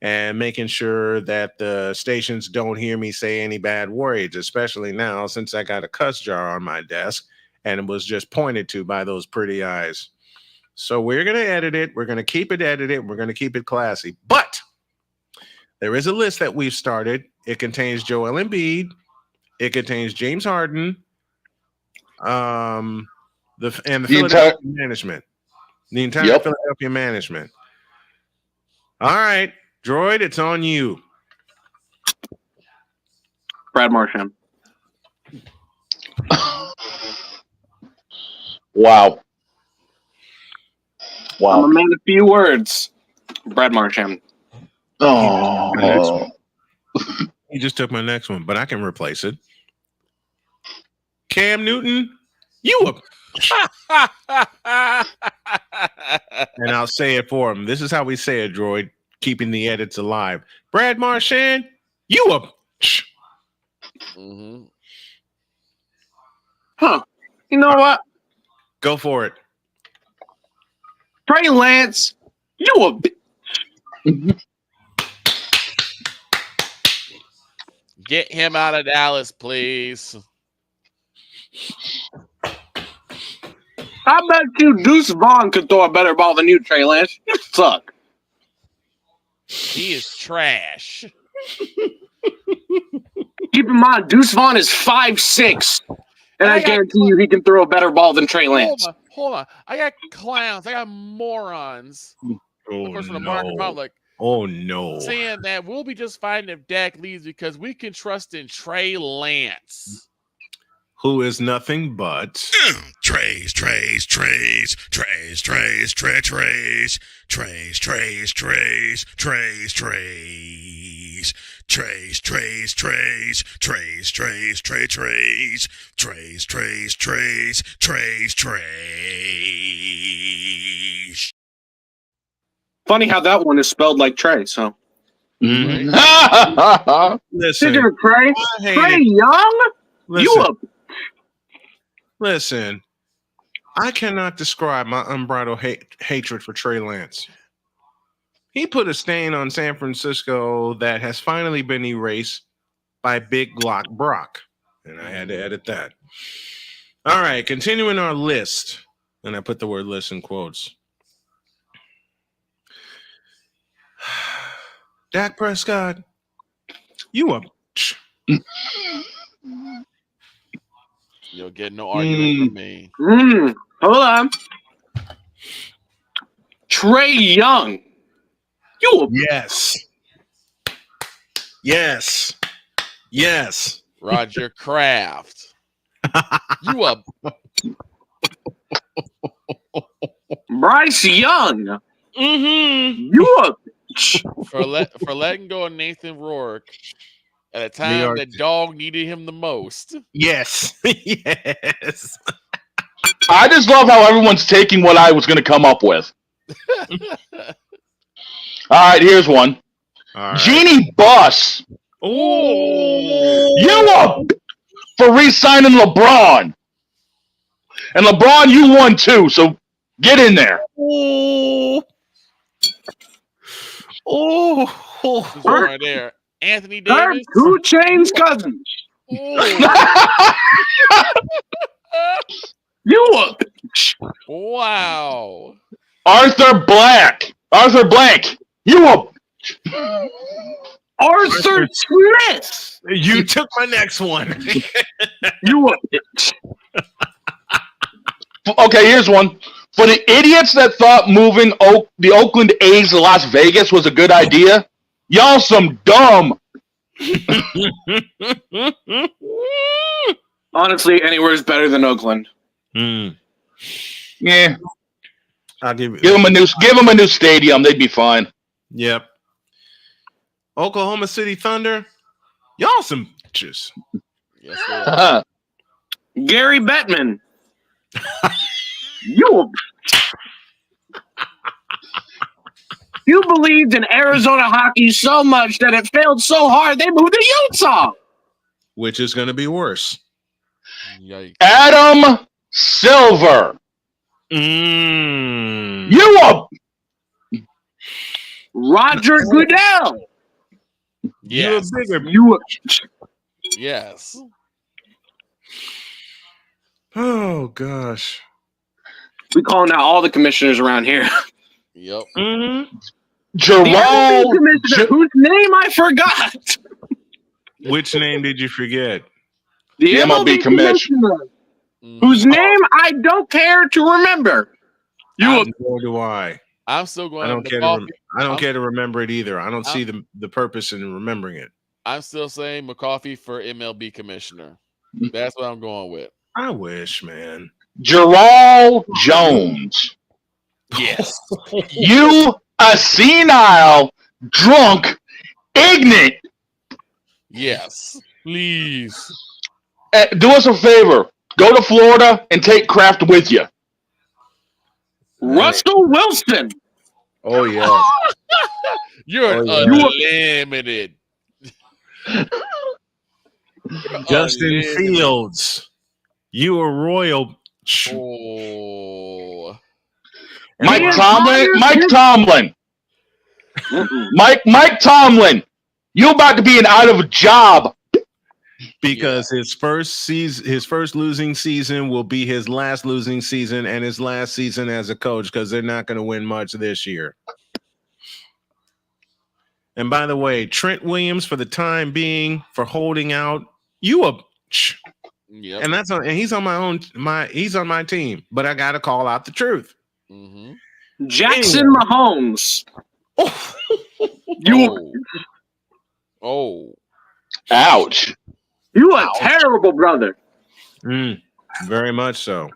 and making sure that the stations don't hear me say any bad words, especially now since I got a cuss jar on my desk and it was just pointed to by those pretty eyes. So we're going to edit it. We're going to keep it edited. We're going to keep it classy. But there is a list that we've started. It contains Joel Embiid. It contains James Harden. The Philadelphia management. The entire Philadelphia management. All right, Droid, it's on you. Brad Marchand. Wow. I'm a man of few words. Brad Marchand. Oh. He just took my next one, but I can replace it. Cam Newton, you up? And I'll say it for him. This is how we say it, Droid, keeping the edits alive. Brad Marchand, you up? Mm-hmm. Huh. You know what? Go for it. Trey Lance, you a Get him out of Dallas, please. I bet you Deuce Vaughn could throw a better ball than you, Trey Lance. You suck. He is trash. Keep in mind, Deuce Vaughn is 5'6", and I guarantee you he can throw a better ball than Trey Lance. Hold on. I got clowns. I got morons. Oh, of course, from the market public. Oh, no. Saying that we'll be just fine if Dak leaves because we can trust in Trey Lance. Who is nothing but Trays. Funny how that one is spelled like Trey, so. Listen, Trey Young? Listen, I cannot describe my unbridled hatred for Trey Lance. He put a stain on San Francisco that has finally been erased by Big Glock Brock. And I had to edit that. All right, continuing our list. And I put the word list in quotes. Dak Prescott, you a You'll get no argument from me. Hold on. Trey Young. Yes. Roger Kraft. You a Bryce Young. You a for letting go of Nathan Rourke at a time that dog needed him the most. Yes. Yes. I just love how everyone's taking what I was going to come up with. All right, here's one. Right. Jeannie Buss. You up for re-signing LeBron. And LeBron, you won too, so get in there. Who's right there? Anthony Davis. 2 Chainz cousins. You up? Wow. Arthur Blank. You up? Arthur Smith. You took my next one. You up? Okay, here's one. For the idiots that thought moving the Oakland A's to Las Vegas was a good idea, y'all some dumb. Honestly, anywhere is better than Oakland. Yeah. I'll give them a new stadium. They'd be fine. Yep. Oklahoma City Thunder, y'all some bitches. Yes, Gary Bettman. You believed in Arizona hockey so much that it failed so hard they moved to Utah. Which is going to be worse. Yikes. Adam Silver. You up? Roger Goodell. Yes. You up? Yes. Oh gosh. We calling out all the commissioners around here. Yep. Jerome, whose name I forgot. Which name did you forget? The MLB commissioner. Whose name I don't care to remember. Nor do I. I'm still going. I don't care to remember it either. I don't see the purpose in remembering it. I'm still saying McCoffey for MLB commissioner. That's what I'm going with. I wish, man. Gerald Jones. Yes. You a senile, drunk, ignorant. Yes. Please. Do us a favor. Go to Florida and take Kraft with you. Russell Wilson. Oh, yeah. You're unlimited. Justin Fields. You a royal. Oh. Mike Tomlin. Mike Tomlin. You about to be out of a job. Because his first losing season will be his last losing season and his last season as a coach, because they're not going to win much this year. And by the way, Trent Williams, for the time being, for holding out, yep. And he's on my team, but I got to call out the truth. Mm-hmm. Jackson Mahomes. Ouch. You a terrible brother. Very much so.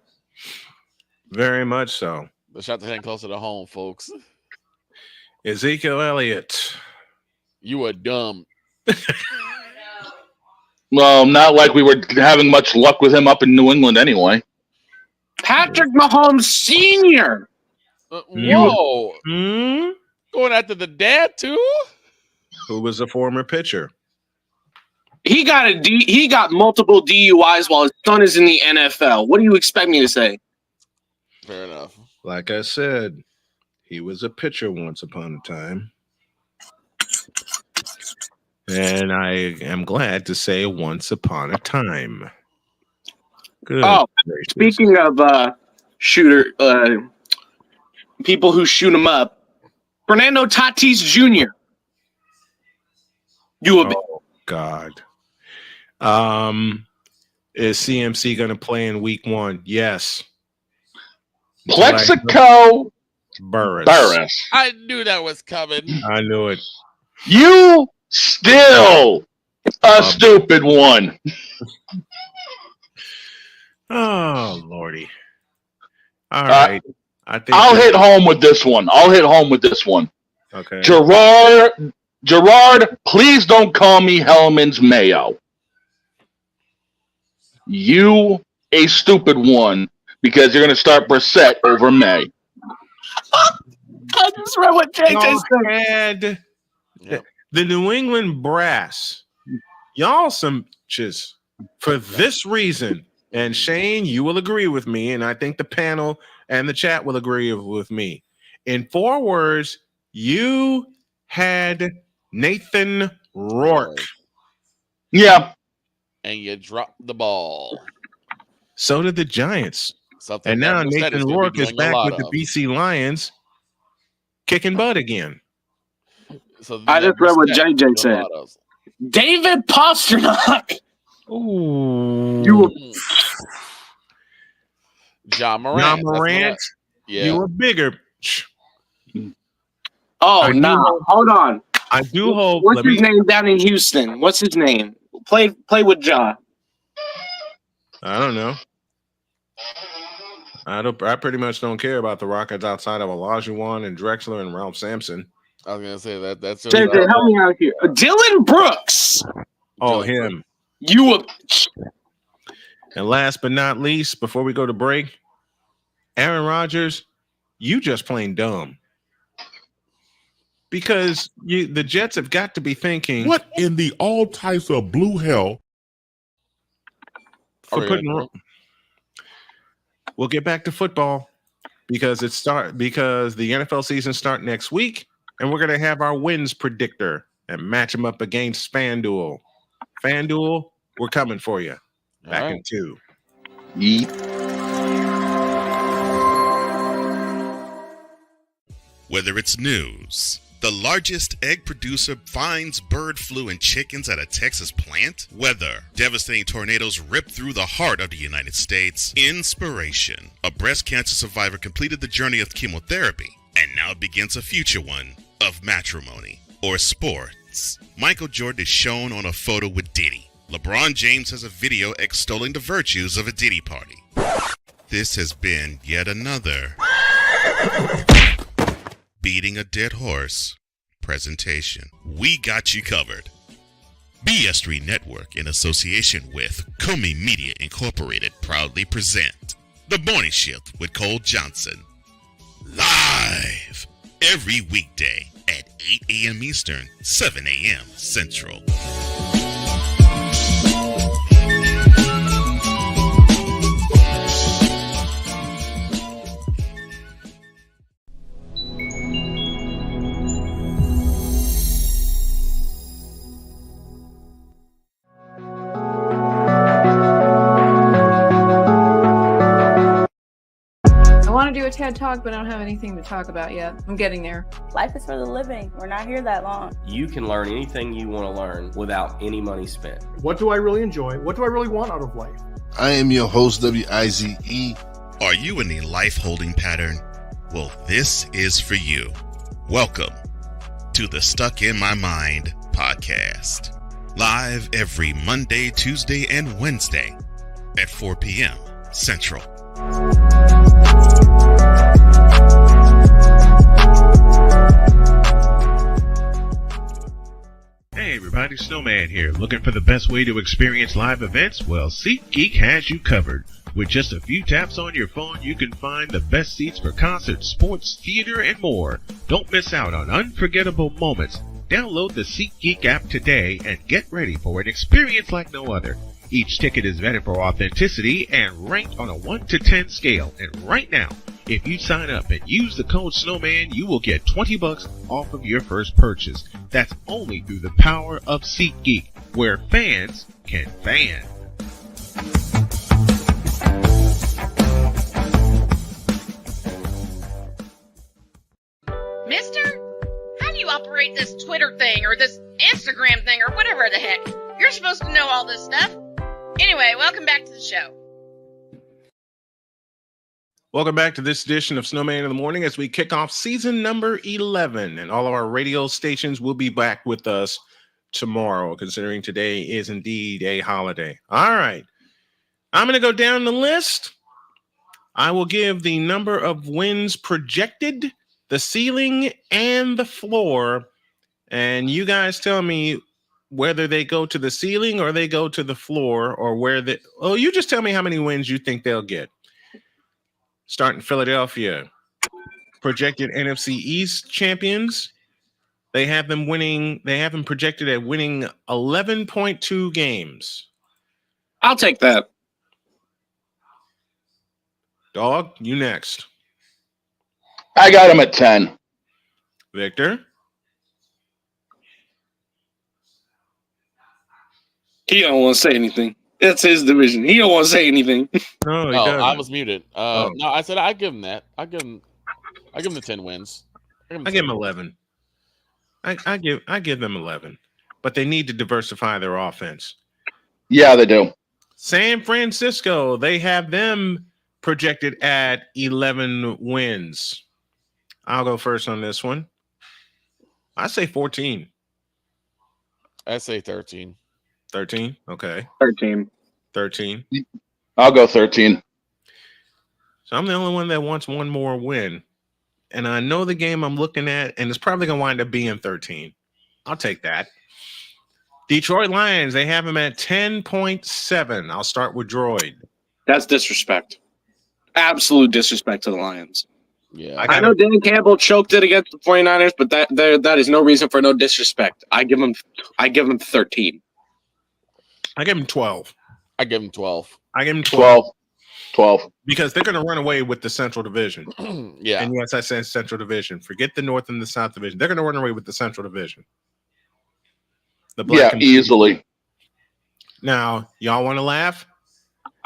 Very much so. Let's shot the hand closer to home, folks. Ezekiel Elliott. You are dumb. Well, not like we were having much luck with him up in New England anyway. Patrick Mahomes Sr. Whoa. Going after the dad, too? who was a former pitcher. He got multiple DUIs while his son is in the NFL. What do you expect me to say? Fair enough. Like I said, he was a pitcher once upon a time. And I am glad to say once upon a time. Good. Gracious. Speaking of people who shoot him up, Fernando Tatis Jr. Oh, God. Is CMC going to play in week 1? Yes. Plexico Burris. I knew that was coming. I knew it. You still a stupid one. Oh, Lordy. All right. I think I'll hit home with this one. Okay. Gerard, please don't call me Hellman's Mayo. You a stupid one because you're going to start Brissett over May. I just read what JJ said. The New England Brass. Y'all some bitches for this reason. And Shane, you will agree with me, and I think the panel and the chat will agree with me. In 4 words, you had Nathan Rourke. Yeah. And you dropped the ball. So did the Giants. Something and now that Brissett Nathan is gonna Rourke be is doing a back lot with the of. BC Lions kicking butt again. So I just read what JJ said. lot of. David Pasternak. Ooh. John Morant. John Morant. Yeah. You were bigger. Oh, no. Hold on. I do hope. What's his name down in Houston? What's his name? Play with Ja. I don't know. I pretty much don't care about the Rockets outside of Olajuwon and Drexler and Ralph Sampson. I was gonna say that's JJ, help me out here. Dylan Brooks. Oh, him. And last but not least, before we go to break, Aaron Rodgers, you just plain dumb. Because the Jets have got to be thinking, what in the all types of blue hell? We'll get back to football because the NFL season start next week, and we're gonna have our wins predictor and match them up against FanDuel. FanDuel, we're coming for you. Back in 2. Whether it's news, the largest egg producer finds bird flu in chickens at a Texas plant, weather, devastating tornadoes rip through the heart of the United States, inspiration, a breast cancer survivor completed the journey of chemotherapy, and now begins a future one of matrimony or sports. Michael Jordan is shown on a photo with Diddy. LeBron James has a video extolling the virtues of a Diddy party. This has been yet another beating a dead horse presentation. We got you covered. BS3 Network, in association with Comey Media Incorporated, proudly present The Morning Shift with Cole Johnson. Live every weekday at 8 a.m. Eastern, 7 a.m. Central. I want to do a TED Talk, but I don't have anything to talk about yet. I'm getting there. Life is for the living. We're not here that long. You can learn anything you want to learn without any money spent. What do I really enjoy? What do I really want out of life? I am your host, WIZE. Are you in a life holding pattern? Well, this is for you. Welcome to the Stuck in My Mind podcast. Live every Monday, Tuesday, and Wednesday at 4 p.m. Central. Hey everybody, Snowman here. Looking for the best way to experience live events? Well, SeatGeek has you covered. With just a few taps on your phone, you can find the best seats for concerts, sports, theater, and more. Don't miss out on unforgettable moments Download the SeatGeek app today and get ready for an experience like no other. Each ticket is vetted for authenticity and ranked on a 1 to 10 scale. And right now, if you sign up and use the code Snowman, you will get $20 off of your first purchase. That's only through the power of SeatGeek, where fans can fan. Mister, how do you operate this Twitter thing or this Instagram thing or whatever the heck? You're supposed to know all this stuff. Anyway, welcome back to the show. Welcome back to this edition of Snowman in the Morning as we kick off season number 11. And all of our radio stations will be back with us tomorrow, considering today is indeed a holiday. All right. I'm going to go down the list. I will give the number of wins projected, the ceiling, and the floor. And you guys tell me whether they go to the ceiling or they go to the floor, or where they... Oh, you just tell me how many wins you think they'll get. Starting Philadelphia, projected NFC East champions. They have them projected at winning 11.2 games. I'll take that. Dog, you next. I got him at 10. Victor? He don't want to say anything. That's his division. He don't want to say anything. No, I was muted. No, I said I give him that. I give him the 10 wins. I give him 11. I give them 11, but they need to diversify their offense. Yeah, they do. San Francisco, they have them projected at 11 wins. I'll go first on this one. I say 14. I say 13. 13? Okay. 13. I'll go 13. So I'm the only one that wants one more win. And I know the game I'm looking at, and it's probably going to wind up being 13. I'll take that. Detroit Lions, they have them at 10.7. I'll start with Droid. That's disrespect. Absolute disrespect to the Lions. Yeah, I know Dan Campbell choked it against the 49ers, but that is no reason for no disrespect. I give him 13. I give him 12. I give him 12. I give him 12. 12. Because they're going to run away with the Central Division. Yeah. And yes, I said Central Division. Forget the North and the South Division. They're going to run away with the Central Division. The Black and easily. Now, y'all want to laugh?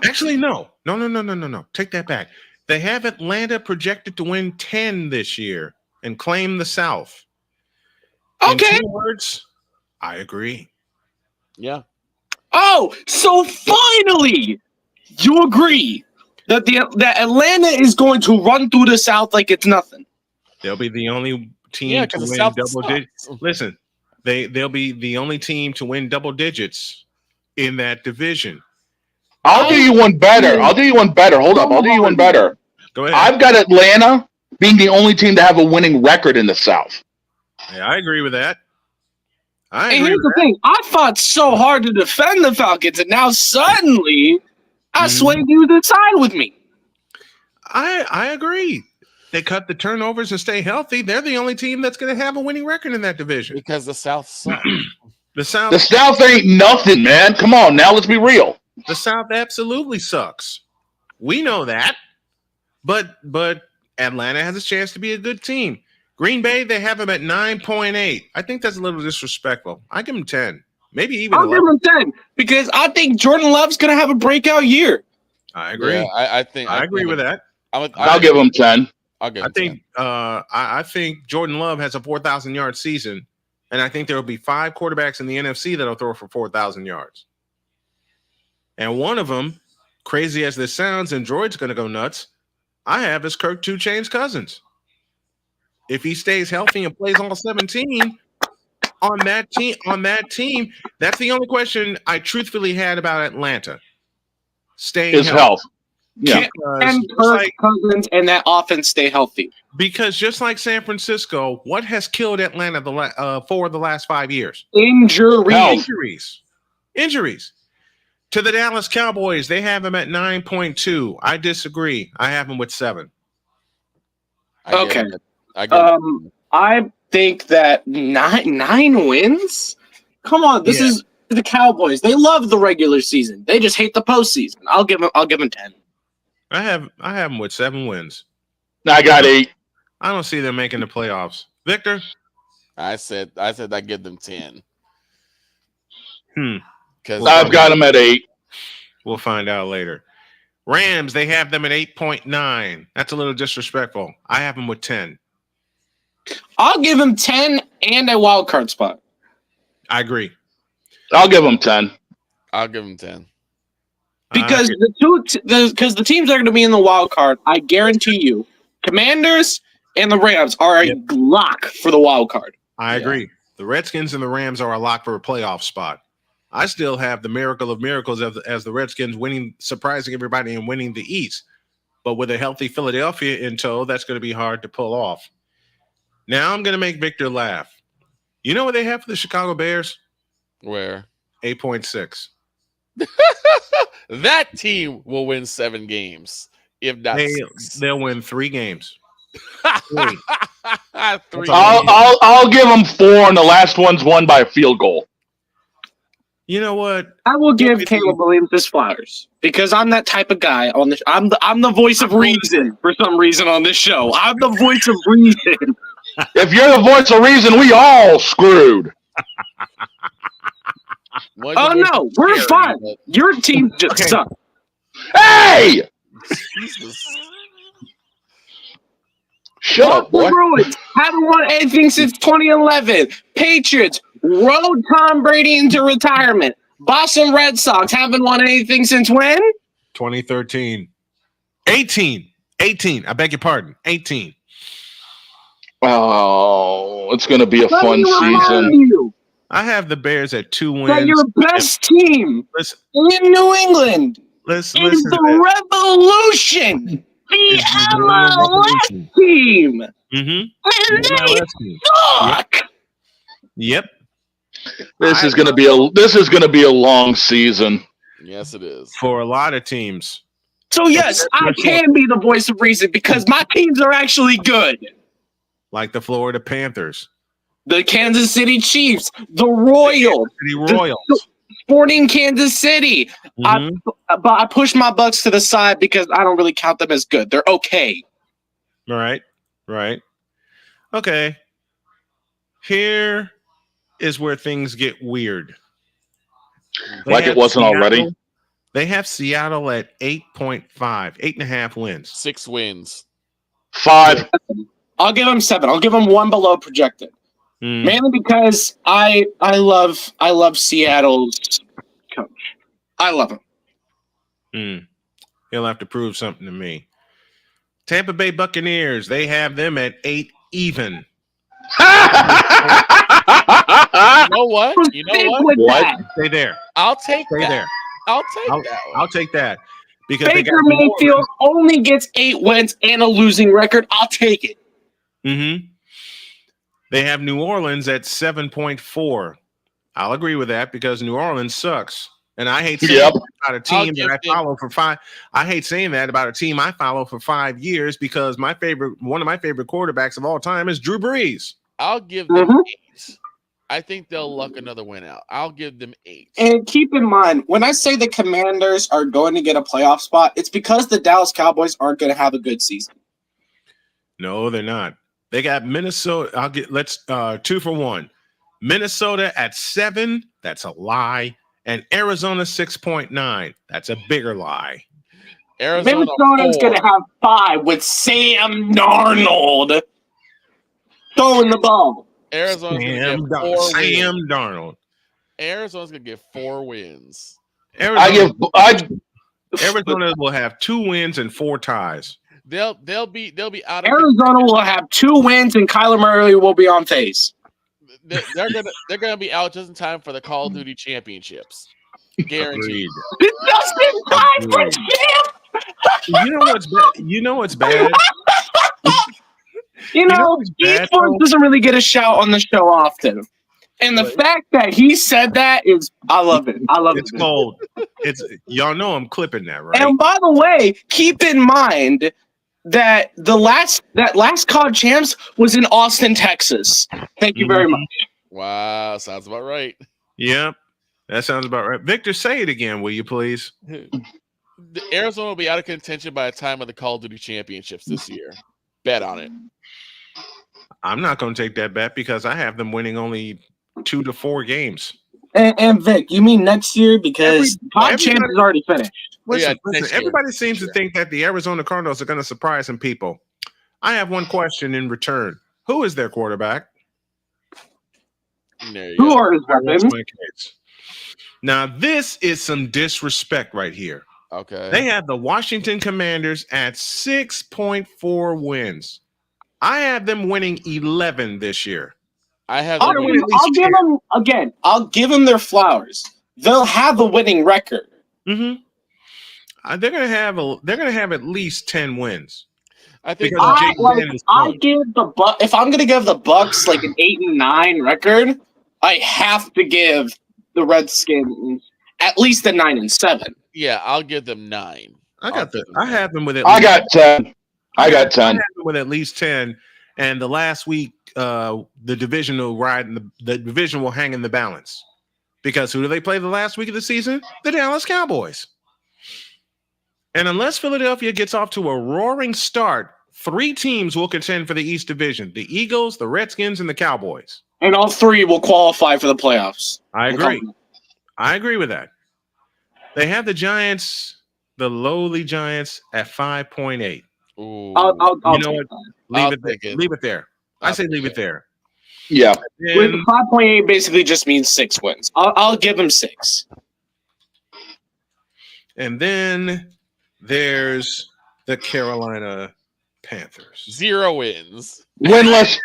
Actually, no. No. Take that back. They have Atlanta projected to win 10 this year and claim the South. Okay. In 2 words, I agree. Yeah. Oh, so finally, you agree that that Atlanta is going to run through the South like it's nothing. They'll be the only team to win double digits. Listen, they'll be the only team to win double digits in that division. I'll do you one better. Hold up. I'll do you one better. Go ahead. I've got Atlanta being the only team to have a winning record in the South. Yeah, I agree with that. And here's the thing. I fought so hard to defend the Falcons, and now suddenly I swayed you to side with me. I agree. They cut the turnovers and stay healthy. They're the only team that's going to have a winning record in that division. Because the South sucks. The South ain't nothing, man. Come on, now let's be real. The South absolutely sucks. We know that. But Atlanta has a chance to be a good team. Green Bay, they have them at 9.8. I think that's a little disrespectful. I give them 10. Maybe even I'll 11. give him 10 because I think Jordan Love's going to have a breakout year. I agree. Yeah, I agree with that. I'll give him 10. I'll give him 10. I think Jordan Love has a 4,000-yard season, and I think there will be 5 quarterbacks in the NFC that'll throw for 4,000 yards. And one of them, crazy as this sounds, and Droid's going to go nuts, I have is Kirk 2 Chainz Cousins. If he stays healthy and plays all 17 on that team, that's the only question I truthfully had about Atlanta. Staying His health. Yeah. And Kirk Cousins and that offense stay healthy. Because just like San Francisco, what has killed Atlanta for the last 5 years? Injuries. To the Dallas Cowboys, they have them at 9.2. I disagree. I have them with 7. Okay. think that nine wins? Come on, this is the Cowboys. They love the regular season. They just hate the postseason. I'll give them 10. I have them with 7 wins. I got 8. I don't see them making the playoffs. Victor? I said I give them 10. Because I've got them at 8. We'll find out later. Rams, they have them at 8.9. That's a little disrespectful. I have them with 10. I'll give them 10 and a wild card spot. I agree. I'll give them 10. I'll give them 10. Because the teams that are going to be in the wild card, I guarantee you, Commanders and the Rams are a lock for the wild card. I agree. The Redskins and the Rams are a lock for a playoff spot. I still have the miracle of miracles as the Redskins winning, surprising everybody and winning the East. But with a healthy Philadelphia in tow, that's going to be hard to pull off. Now I'm going to make Victor laugh. You know what they have for the Chicago Bears? Where? 8.6. That team will win 7 games. If not 6. They'll win 3 games. 3. I'll give them 4, and the last one's won by a field goal. You know what? I will give Caleb Williams his flowers because I'm that type of guy on this. I'm the voice of reason for some reason on this show. I'm the voice of reason. If you're the voice of reason, we all screwed. Oh no, we're fine. Your team just sucks. Hey! Jesus. Shut up, boy. Bruins haven't won anything since 2011. Patriots rode Tom Brady into retirement. Boston Red Sox haven't won anything since when? 2013. 18. I beg your pardon. 18. Oh, it's going to be a fun season. I have the Bears at 2 wins. That your best team in New England is the Revolution. The MLS team. Mm-hmm. Suck. Yep. This is going to be a long season. Yes, it is. For a lot of teams. So yes, I can be the voice of reason because my teams are actually good. Like the Florida Panthers. The Kansas City Chiefs, the Royals, the Sporting Kansas City. Mm-hmm. But I push my Bucks to the side because I don't really count them as good. They're okay. Right. Okay. Here is where things get weird. Like it wasn't already? They have Seattle at 8.5, 8.5 wins. 6 wins. 5. I'll give them 7. I'll give them 1 below projected. Mainly because I love Seattle's coach. I love him. He'll have to prove something to me. Tampa Bay Buccaneers, they have them at 8 even. You know what? What? Stay there. I'll take Stay that. there. I'll take that. Because Baker Mayfield only gets 8 wins and a losing record. I'll take it. Mm-hmm. They have New Orleans at 7.4. I'll agree with that because New Orleans sucks. And I hate saying that about a team that I follow for 5. I hate saying that about a team I follow for 5 years because one of my favorite quarterbacks of all time is Drew Brees. I'll give them 8. I think they'll luck another win out. I'll give them 8. And keep in mind, when I say the Commanders are going to get a playoff spot, it's because the Dallas Cowboys aren't going to have a good season. No, they're not. They got Minnesota. Let's 2 for 1. Minnesota at 7. That's a lie. And Arizona 6.9. That's a bigger lie. Minnesota's going to have 5 with Sam Darnold throwing the ball. Arizona's going to get 4 wins. Sam Darnold. Arizona's going to get 4 wins. Arizona will have 2 wins and 4 ties. They'll be out of Arizona will have 2 wins and Kyler Murray will be on face. They're gonna be out just in time for the Call of Duty championships. Guaranteed. Just in time for champ. You know what's bad? Esports doesn't really get a shout on the show often. And the fact that he said that is, I love it. It's cold. Y'all know I'm clipping that, right? And by the way, keep in mind, that last COD champs was in Austin, Texas. Thank you very much. Wow, sounds about right. Yep, that sounds about right. Victor, say it again, will you please? The Arizona will be out of contention by the time of the Call of Duty Championships this year. Bet on it. I'm not going to take that bet because I have them winning only 2 to 4 games. And Vic, you mean next year because COD champs is already finished? Listen, everybody seems to think that the Arizona Cardinals are going to surprise some people. I have one question in return. Who is their quarterback? Who are his weapons? Now, this is some disrespect right here. Okay. They have the Washington Commanders at 6.4 wins. I have them winning 11 this year. I'll give them their flowers. They'll have a winning record. Mm-hmm. They're gonna have at least 10 wins. I think if I'm gonna give the Bucks like an 8-9 record, I have to give the Redskins at least a 9-7. Yeah, I'll give them 9. I have them with at I least got 10. I got 10. I have them with at least 10. And the last week, the division will the division will hang in the balance. Because who do they play the last week of the season? The Dallas Cowboys. And unless Philadelphia gets off to a roaring start, 3 teams will contend for the East Division: the Eagles, the Redskins, and the Cowboys. And all 3 will qualify for the playoffs. I agree. I agree with that. They have the Giants, the lowly Giants, at 5.8. I'll you know what? Leave it there. I say leave it there. Yeah. With 5.8 basically just means 6 wins. I'll give them 6. And then there's the Carolina Panthers. 0 wins. Winless.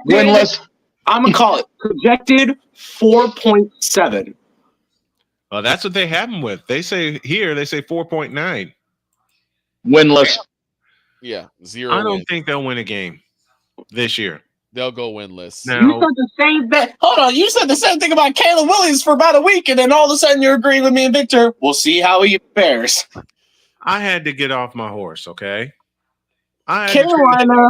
Winless. I'm going to call it projected 4.7. Well, that's what they have them with. They say 4.9. Winless. Yeah, 0 I don't wins. think they'll win a game this year. They'll go winless. You said the same thing. Hold on, you said the same thing about Caleb Williams for about a week, and then all of a sudden you're agreeing with me and Victor. We'll see how he fares. I had to get off my horse, okay? Carolina,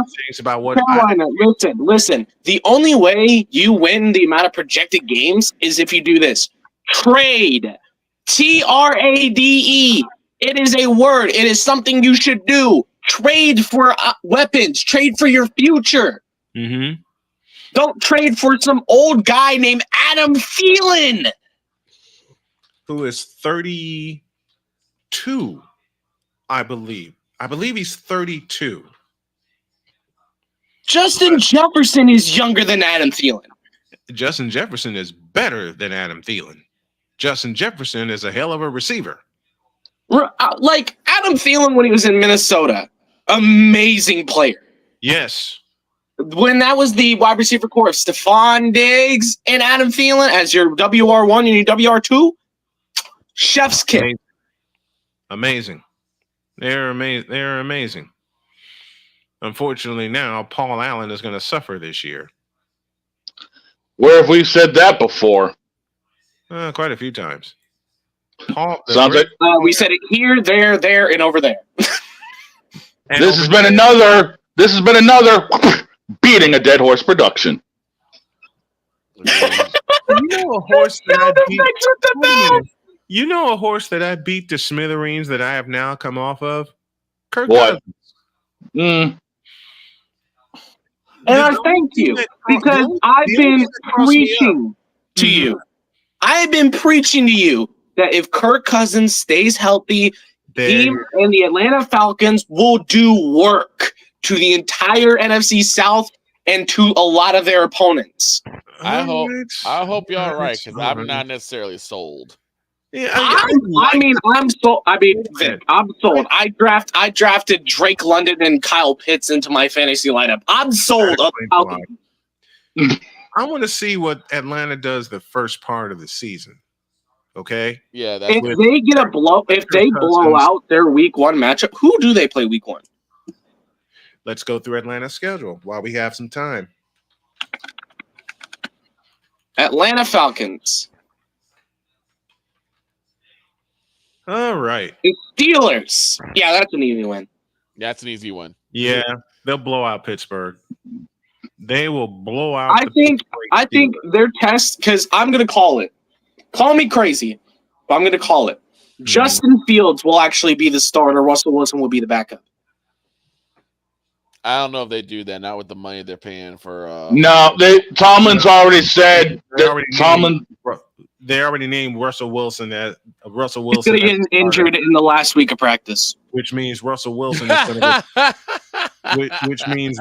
listen. The only way you win the amount of projected games is if you do this. Trade. TRADE. It is a word. It is something you should do. Trade for weapons. Trade for your future. Mm-hmm. Don't trade for some old guy named Adam Thielen, who is 32, I believe. I believe he's 32. Justin Jefferson is younger than Adam Thielen. Justin Jefferson is better than Adam Thielen. Justin Jefferson is a hell of a receiver. Like Adam Thielen when he was in Minnesota. Amazing player. Yes. When that was the wide receiver core of Stephon Diggs and Adam Thielen as your WR1 and your WR2, chef's kiss. Amazing. They're amazing. Unfortunately, now Paul Allen is going to suffer this year. Where have we said that before? Quite a few times. Sounds like we said it here, there, and over there. This has been another beating a dead horse production. You know a horse that I beat. You know a horse that I beat to smithereens that I have now come off of? Kirk Cousins. And I thank you because I've been preaching to you. I have been preaching to you that if Kirk Cousins stays healthy, he and the Atlanta Falcons will do work to the entire NFC South and to a lot of their opponents. I hope you're right because I'm not necessarily sold. Yeah, I'm sold. I'm sold. I drafted Drake London and Kyle Pitts into my fantasy lineup. I'm sold. I want to see what Atlanta does the first part of the season. Okay. Yeah. That's if they get a blow, if they blow out their week 1 matchup, who do they play week 1? Let's go through Atlanta's schedule while we have some time. Atlanta Falcons. All right. The Steelers. Yeah, that's an easy win. That's an easy one. Yeah, they'll blow out Pittsburgh. They will blow out. I think their test, because I'm gonna call it. Call me crazy, but I'm gonna call it. Justin Fields will actually be the starter. Russell Wilson will be the backup. I don't know if they do that. Not with the money they're paying for. No, Tomlin's already said that They already named Russell Wilson as Russell He's Wilson. gonna get injured in the last week of practice, which means Russell Wilson is gonna get. which means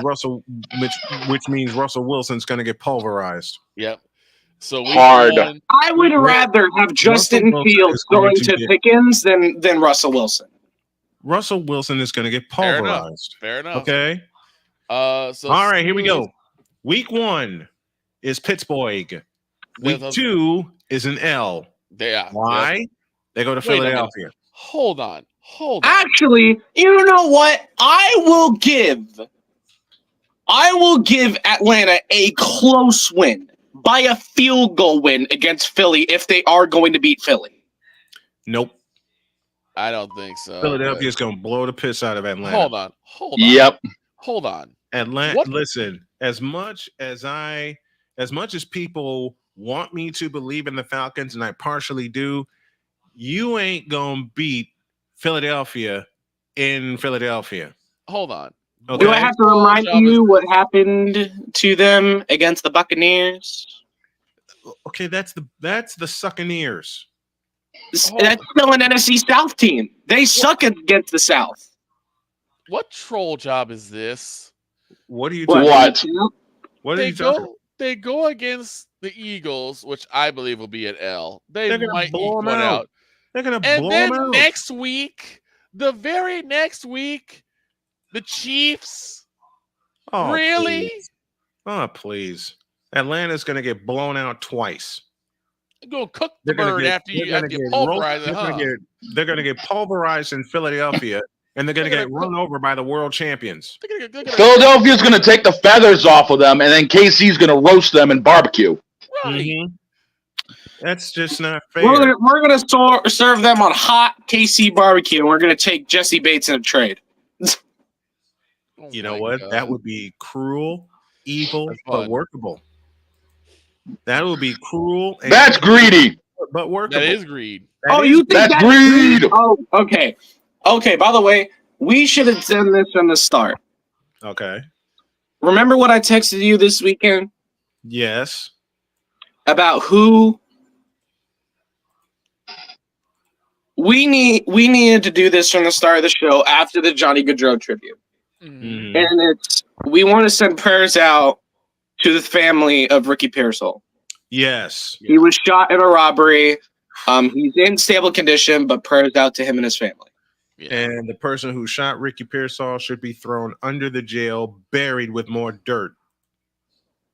Russell Wilson's gonna get pulverized. Yep. So hard. I would rather have Justin Fields throwing to Pickens than Russell Wilson. Russell Wilson is going to get pulverized. Fair enough. Okay. So all right, here we go. Week 1 is Pittsburgh. Week 2 is an L. Why? Yeah. They go to Philadelphia. Hold on. Actually, you know what? I will give Atlanta a close win by a field goal win against Philly if they are going to beat Philly. Nope. I don't think so. Philadelphia is going to blow the piss out of Atlanta. Hold on. Yep. Hold on. Atlanta. Listen, as much as people want me to believe in the Falcons, and I partially do, you ain't going to beat Philadelphia in Philadelphia. Hold on. Okay. Do I have to remind you what happened to them against the Buccaneers? Okay, that's the Succaneers. That's still an NFC South team. They suck against the South. What troll job is this? What are you talking about? What are you talking about? They go against the Eagles, which I believe will be an L. They They're might blow eke them one out. They're going to And blow then them out. next week, the very next week, the Chiefs. Oh, really? Please. Oh, please. Atlanta's going to get blown out twice. You're going to cook the bird after you pulverize it, huh? They're going to get pulverized in Philadelphia, and they're going to get run over by the world champions. Philadelphia's going to take the feathers off of them, and then KC's going to roast them and barbecue. Right. Mm-hmm. That's just not fair. We're gonna serve them on hot KC barbecue, and we're gonna take Jesse Bates in a trade. You know what? God. That would be cruel, evil, but workable. That would be cruel. That's greedy. But workable. That is greed. You think that's greed? Oh, okay. Okay, by the way, we should have done this from the start. Okay. Remember what I texted you this weekend? Yes. About who we needed to do this from the start of the show after the Johnny Gaudreau tribute. Mm-hmm. And we want to send prayers out to the family of Ricky Pearsall. Yes. He was shot in a robbery. He's in stable condition, but prayers out to him and his family. Yeah. And the person who shot Ricky Pearsall should be thrown under the jail, buried with more dirt.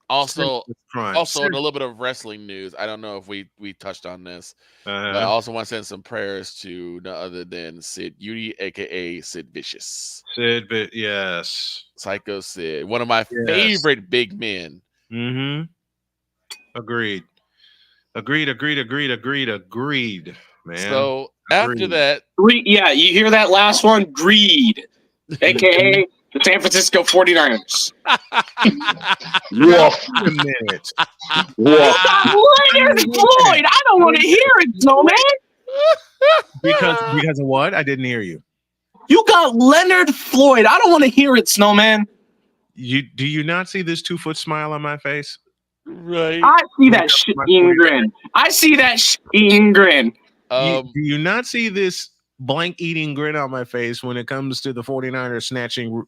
Also, in a Simple. little bit of wrestling news. I don't know if we touched on this. But I also want to send some prayers to none other than Sid Udy, aka Sid Vicious. Yes. Psycho Sid. One of my favorite big men. Mm-hmm. Agreed. Man. So after that, yeah, you hear that last one? Greed, aka the San Francisco 49ers. Woof. Wait a minute. Leonard Floyd. I don't want to hear it, Snowman. Because of what? I didn't hear you. You got Leonard Floyd. I don't want to hear it, Snowman. Do you not see this 2-foot smile on my face? Right. I see that sheen grin. I see that sheen grin. Do you not see this blank eating grin on my face when it comes to the 49ers snatching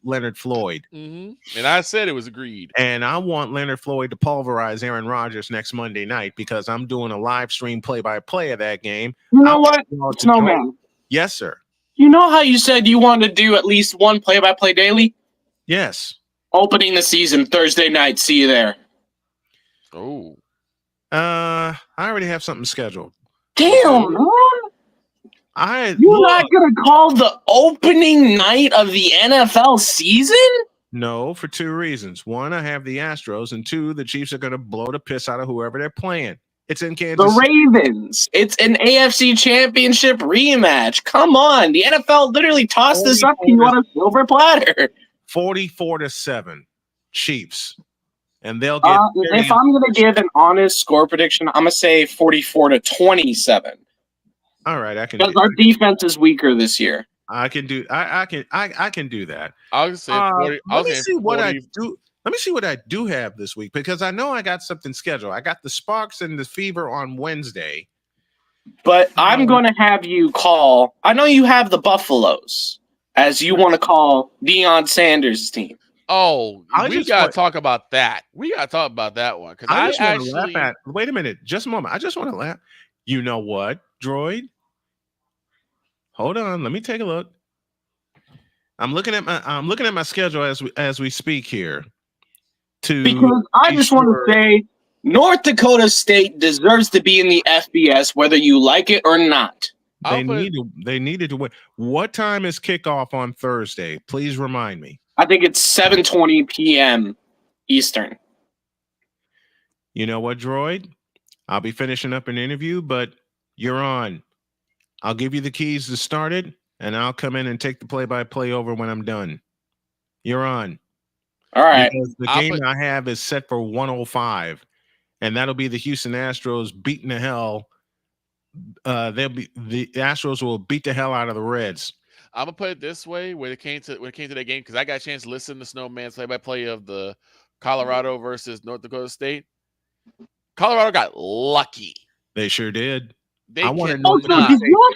Leonard Floyd? Mm-hmm. And I said it was agreed. And I want Leonard Floyd to pulverize Aaron Rodgers next Monday night because I'm doing a live stream play-by-play of that game. You know what, Snowman? Yes, sir. You know how you said you wanted to do at least one play-by-play daily? Yes. Opening the season Thursday night. See you there. Oh. I already have something scheduled. Damn, man. You're not gonna call the opening night of the NFL season? No, for 2 reasons. 1, I have the Astros, and 2, the Chiefs are gonna blow the piss out of whoever they're playing. It's in Kansas The City. Ravens. It's an AFC Championship rematch. Come on. The NFL literally tossed this up to you on a silver platter. 44-7 Chiefs. And they'll get if I'm going to give an honest score prediction, I'm going to say 44-27. All right, I can because our defense is weaker this year. I can do I can do that. I'll say 40. Let me see what I do. Let me see what I do have this week because I know I got something scheduled. I got the Sparks and the Fever on Wednesday. But I'm going to have you call. I know you have the Buffaloes as you want to call Deion Sanders' team. Oh, we got to talk about that. We got to talk about that one because I just want to laugh at. Wait a minute, just a moment. I just want to laugh. You know what, Droid? Hold on, let me take a look. I'm looking at my schedule as we speak here. Because I just want to say North Dakota State deserves to be in the FBS, whether you like it or not. They needed to win. What time is kickoff on Thursday? Please remind me. I think it's 7:20 p.m. Eastern. You know what, Droid? I'll be finishing up an interview, but you're on. I'll give you the keys to start it, and I'll come in and take the play-by-play over when I'm done. You're on. All right. Because the game I have is set for 105, and that'll be the Houston Astros beating the hell. The Astros will beat the hell out of the Reds. I'm gonna put it this way: when it came to that game, because I got a chance to listen to Snowman's play-by-play of the Colorado versus North Dakota State. Colorado got lucky. They sure did. I want to know. Did y'all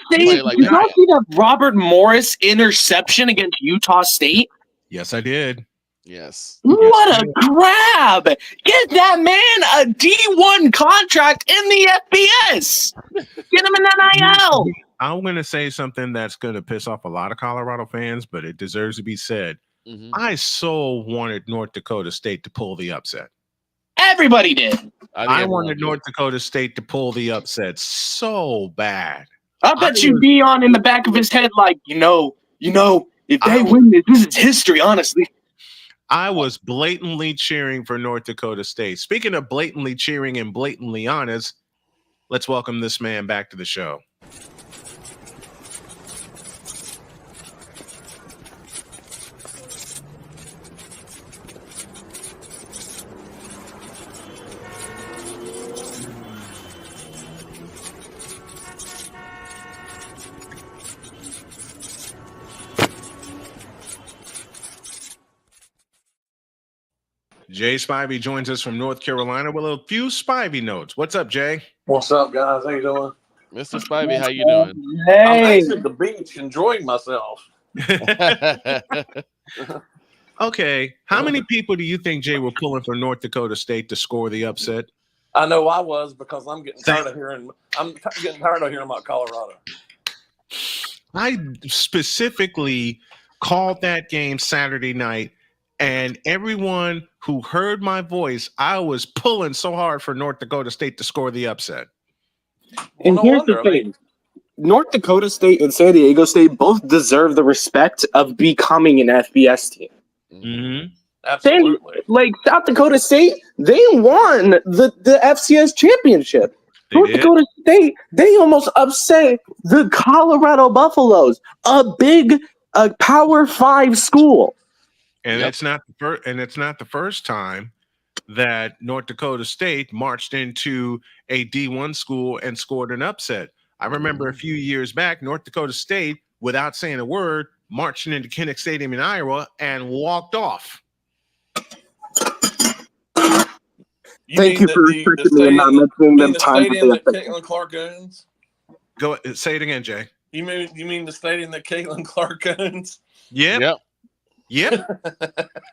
see that Robert Morris interception against Utah State? Yes, I did. Yes. What a grab! Get that man a D1 contract in the FBS. Get him an NIL. I'm going to say something that's going to piss off a lot of Colorado fans, but it deserves to be said. Mm-hmm. I so wanted North Dakota State to pull the upset. Everybody did. I wanted North Dakota State to pull the upset so bad. I bet you Deion in the back of his head, like, you know, if they win this is history, honestly. I was blatantly cheering for North Dakota State. Speaking of blatantly cheering and blatantly honest, let's welcome this man back to the show. Jay Spivey joins us from North Carolina with a few Spivey notes. What's up, Jay? What's up, guys? How you doing? Mr. Spivey, how you doing? Hey. I'm actually at the beach enjoying myself. Okay. How many people do you think, Jay, were pulling for North Dakota State to score the upset? I know I was because I'm getting tired of hearing about Colorado. I specifically called that game Saturday night, and everyone who heard my voice, I was pulling so hard for North Dakota State to score the upset. And here's the thing. North Dakota State and San Diego State both deserve the respect of becoming an FBS team. Mm-hmm. Absolutely. South Dakota State, they won the FCS championship. North Dakota State, they almost upset the Colorado Buffaloes, a big Power 5 school. And it's not the first time that North Dakota State marched into a D1 school and scored an upset. I remember a few years back, North Dakota State, without saying a word, marching into Kinnick Stadium in Iowa and walked off. Thank you for respecting me and not mentioning them times. Caitlin Clark owns? Go say it again, Jay. You mean the stadium that Caitlin Clark owns? Yep.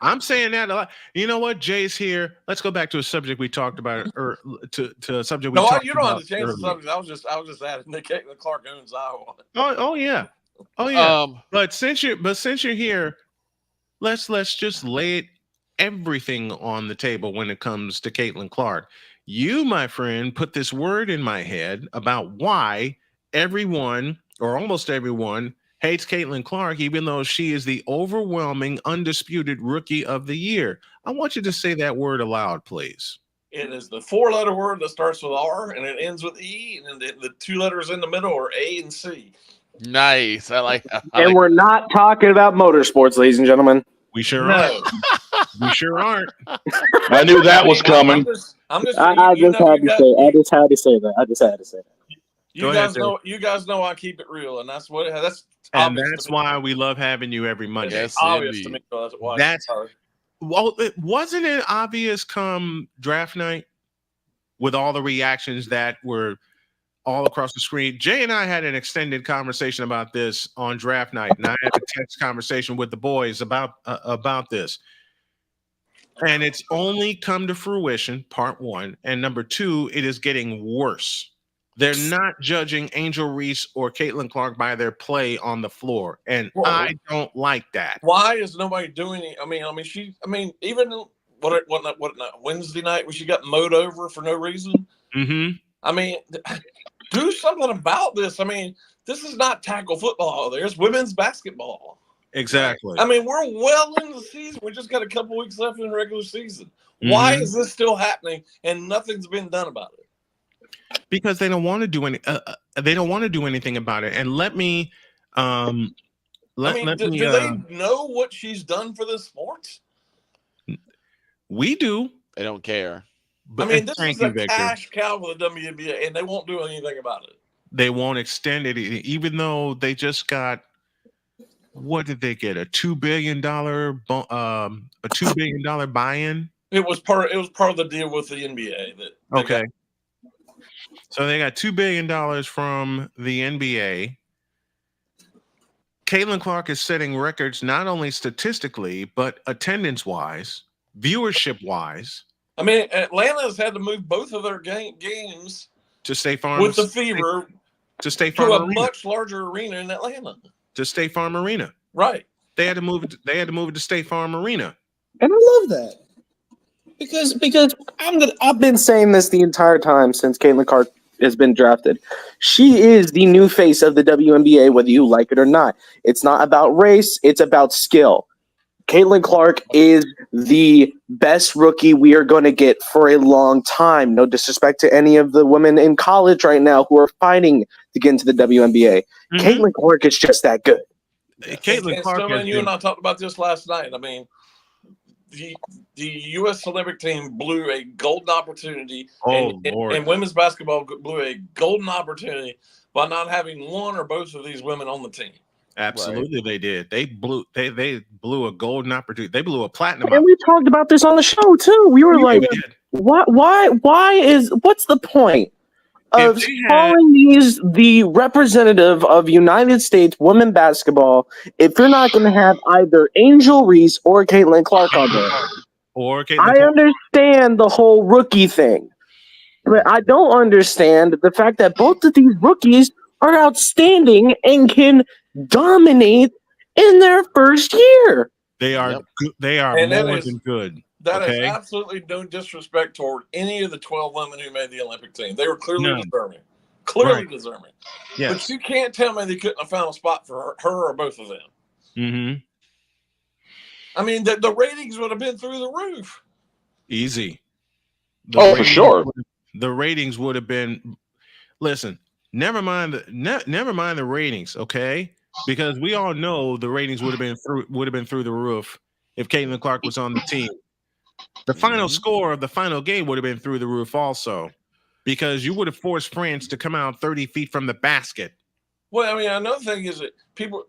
I'm saying that a lot. You know what? Jay's here. Let's go back to a subject we talked about, or to a subject we talked about. No, you don't have to change the subject. I was just adding that Caitlin Clark owns Iowa. Oh yeah. But since you're here, let's just lay everything on the table when it comes to Caitlin Clark. You, my friend, put this word in my head about why everyone, or almost everyone, hates Caitlin Clark, even though she is the overwhelming, undisputed rookie of the year. I want you to say that word aloud, please. It is the 4-letter word that starts with R and it ends with E, and then the 2 letters in the middle are A and C. Nice. I like. And we're not talking about motorsports, ladies and gentlemen. We sure No. aren't. We sure aren't. I knew that was coming. I just had to say that. Go ahead, sir. You guys know I keep it real, and that's And that's why we love having you every Monday. Yes, obvious to indeed. me. That's why. Well, wasn't it obvious come draft night with all the reactions that were all across the screen? Jay and I had an extended conversation about this on draft night, and I had a text conversation with the boys about this. And it's only come to fruition, part one. And number two, it is getting worse. They're not judging Angel Reese or Caitlin Clark by their play on the floor. And I don't like that. Why is nobody doing it? I mean, even what Wednesday night when she got mowed over for no reason. Mm-hmm. I mean, do something about this. I mean, this is not tackle football. There's women's basketball. Exactly. I mean, we're well into the season. We just got a couple weeks left in the regular season. Why is this still happening and nothing's been done about it? Because they don't want to do any. They don't want to do anything about it. And let me. Do they know what she's done for the sport? We do. They don't care. But, I mean, this is a cash cow for the WNBA, and they won't do anything about it. They won't extend it, even though they just got. What did they get? A $2 billion buy-in. It was part of the deal with the NBA. Okay. So they got $2 billion from the NBA. Caitlin Clark is setting records not only statistically, but attendance-wise, viewership-wise. I mean, Atlanta has had to move both of their games to State Farm with the Fever to State Farm to a Arena. much larger arena in Atlanta. To State Farm Arena. Right. They had to move it. They had to move it to State Farm Arena. And I love that because I've been saying this the entire time since Caitlin Clark has been drafted. She is the new face of the WNBA, whether you like it or not. It's not about race; it's about skill. Caitlin Clark is the best rookie we are going to get for a long time. No disrespect to any of the women in college right now who are fighting to get into the WNBA. Mm-hmm. Caitlin Clark is just that good. Caitlin Clark. You and I talked about this last night. I mean, the U.S. Olympic team blew a golden opportunity, and women's basketball blew a golden opportunity by not having one or both of these women on the team. Absolutely, they did. They blew a golden opportunity. They blew a platinum. And we talked about this on the show too. We were like, what's the point of calling these the representative of United States women basketball if you're not going to have either Angel Reese or Caitlin Clark on there? I understand the whole rookie thing, but I don't understand the fact that both of these rookies are outstanding and can dominate in their first year. They are they are more than good. That is absolutely no disrespect toward any of the 12 women who made the Olympic team. They were clearly deserving. Deserving. Yes. But you can't tell me they couldn't have found a spot for her or both of them. Mm-hmm. I mean, the ratings would have been through the roof. Easy. For sure. The ratings would have been. Listen, never mind the ratings, okay? Because we all know the ratings would have been through the roof if Caitlin Clark was on the team. The final score of the final game would have been through the roof also, because you would have forced France to come out 30 feet from the basket. Well, I mean, another thing is that people,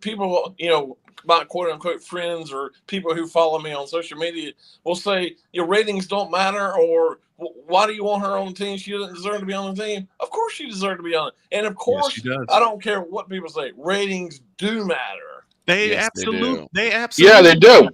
my quote unquote friends or people who follow me on social media will say your ratings don't matter, or why do you want her on the team? She doesn't deserve to be on the team. Of course she deserves to be on it. And of course, yes, she does. I don't care what people say. Ratings do matter. They absolutely. Yeah, they do.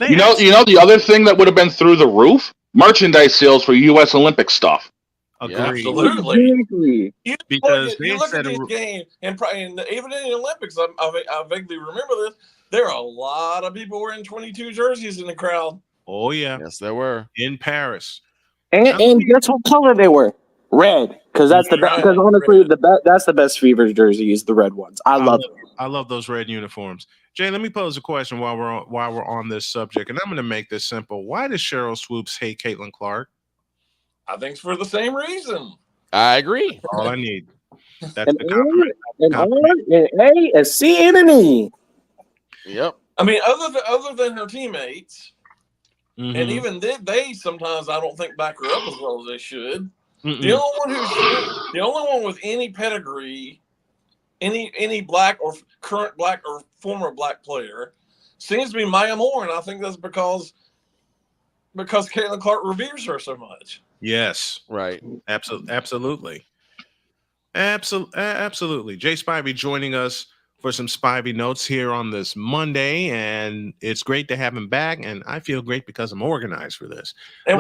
You know the other thing that would have been through the roof? Merchandise sales for U.S. Olympic stuff. Agreed. Yeah, absolutely. Because you look at these games, and even in the Olympics, I vaguely remember this. There are a lot of people wearing 22 jerseys in the crowd. Oh yeah, yes, there were in Paris. And guess what color they were? Red, because that's the best. Because honestly, that's the best Fever jersey is the red ones. I love those red uniforms. Jay, let me pose a question while we're on this subject, and I'm going to make this simple. Why does Cheryl Swoops hate Caitlin Clark? I think it's for the same reason. I agree. All I need. That's An the compliment. A, an R, an A, a C, and an E. Yep. I mean, other than her teammates, Mhm. and even they sometimes I don't think back her up as well as they should. Mm-mm. The only one with any pedigree, any black or current black or former black player, seems to be Maya Moore, and I think that's because Caitlin Clark reveres her so much. Yes. Right. Absolutely. Absolutely. Jay Spivey joining us for some Spivey notes here on this Monday, and it's great to have him back. And I feel great because I'm organized for this. And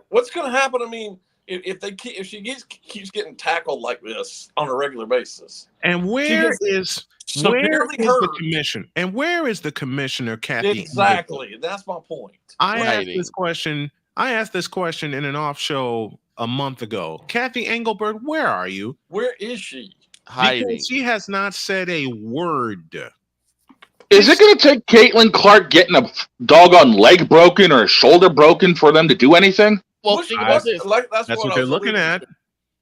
what's going to happen? I mean, if she keeps getting tackled like this on a regular basis, and where is severely the hurt. commission? And where is the commissioner, Kathy? Exactly. That's my point. I asked this question in an off show a month ago. Kathy Engelbert, where are you? Where is she? Hiding. Because she has not said a word. Is it going to take Caitlin Clark getting a doggone leg broken or a shoulder broken for them to do anything? Well, that's what they're looking at.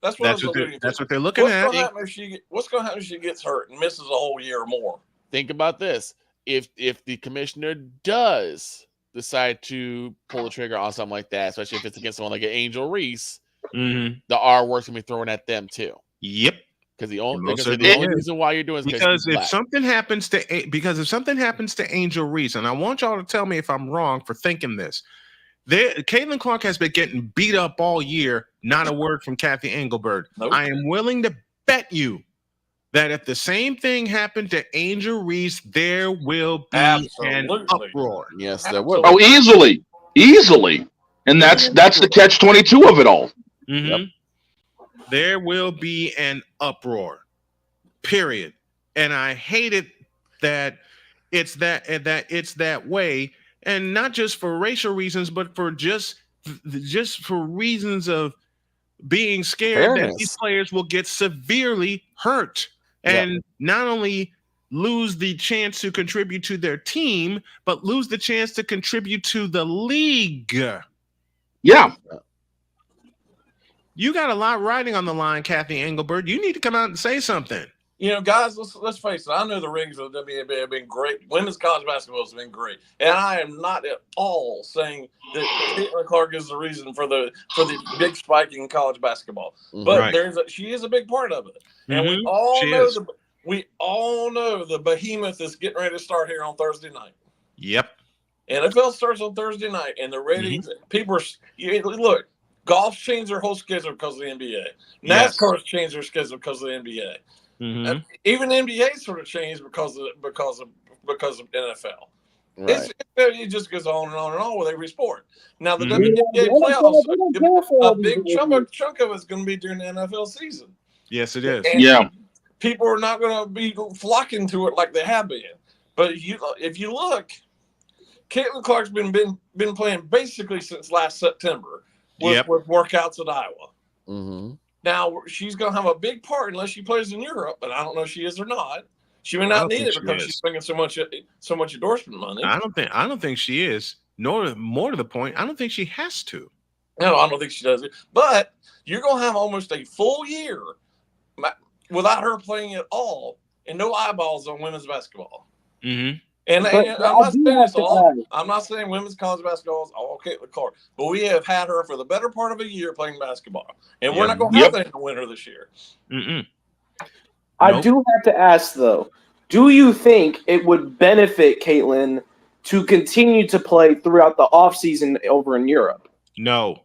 That's what they're looking at. What's going to happen if she gets hurt and misses a whole year or more? Think about this: if the commissioner does decide to pull the trigger on something like that, especially if it's against someone like an Angel Reese, the R word's gonna be thrown at them too. Yep. Because the only reason why you're doing is because if something happens to Angel Reese, and I want y'all to tell me if I'm wrong for thinking this. Caitlin Clark has been getting beat up all year. Not a word from Kathy Engelbert. Nope. I am willing to bet you that if the same thing happened to Angel Reese, there will be an uproar. Yes, there will. Oh, easily, and that's the catch-22 of it all. Mm-hmm. Yep. There will be an uproar. Period. And I hate it that it's that way. And not just for racial reasons, but for just for reasons of being scared that these players will get severely hurt and not only lose the chance to contribute to their team, but lose the chance to contribute to the league. Yeah. You got a lot riding on the line, Kathy Engelbert. You need to come out and say something. You know, guys, let's face it. I know the ratings of the WNBA have been great. Women's college basketball has been great, and I am not at all saying that Caitlin Clark is the reason for the big spike in college basketball. But she is a big part of it, and we all know the behemoth is getting ready to start here on Thursday night. Yep. NFL starts on Thursday night, and the ratings. People look. Golf's changed their whole schedule because of the NBA. NASCAR's changed their schedule because of the NBA. Mm-hmm. Even the NBA sort of changed because of NFL. Right. It just goes on and on and on with every sport. Now the WNBA playoffs, a big chunk of it's going to be during the NFL season. Yes, it is. And people are not going to be flocking to it like they have been. But if you look, Caitlin Clark's been playing basically since last September with workouts at Iowa. Mm-hmm. Now, she's going to have a big part unless she plays in Europe, but I don't know if she is or not. She may not need it because she's making so much endorsement money. I don't think she is. More to the point, I don't think she has to. No, I don't think she does it. But you're going to have almost a full year without her playing at all and no eyeballs on women's basketball. Mm-hmm. And I'm not saying women's college basketball is all Caitlin Clark, but we have had her for the better part of a year playing basketball, and we're not going to have that in the winter this year. Mm-mm. I do have to ask though: do you think it would benefit Caitlin to continue to play throughout the offseason over in Europe? No,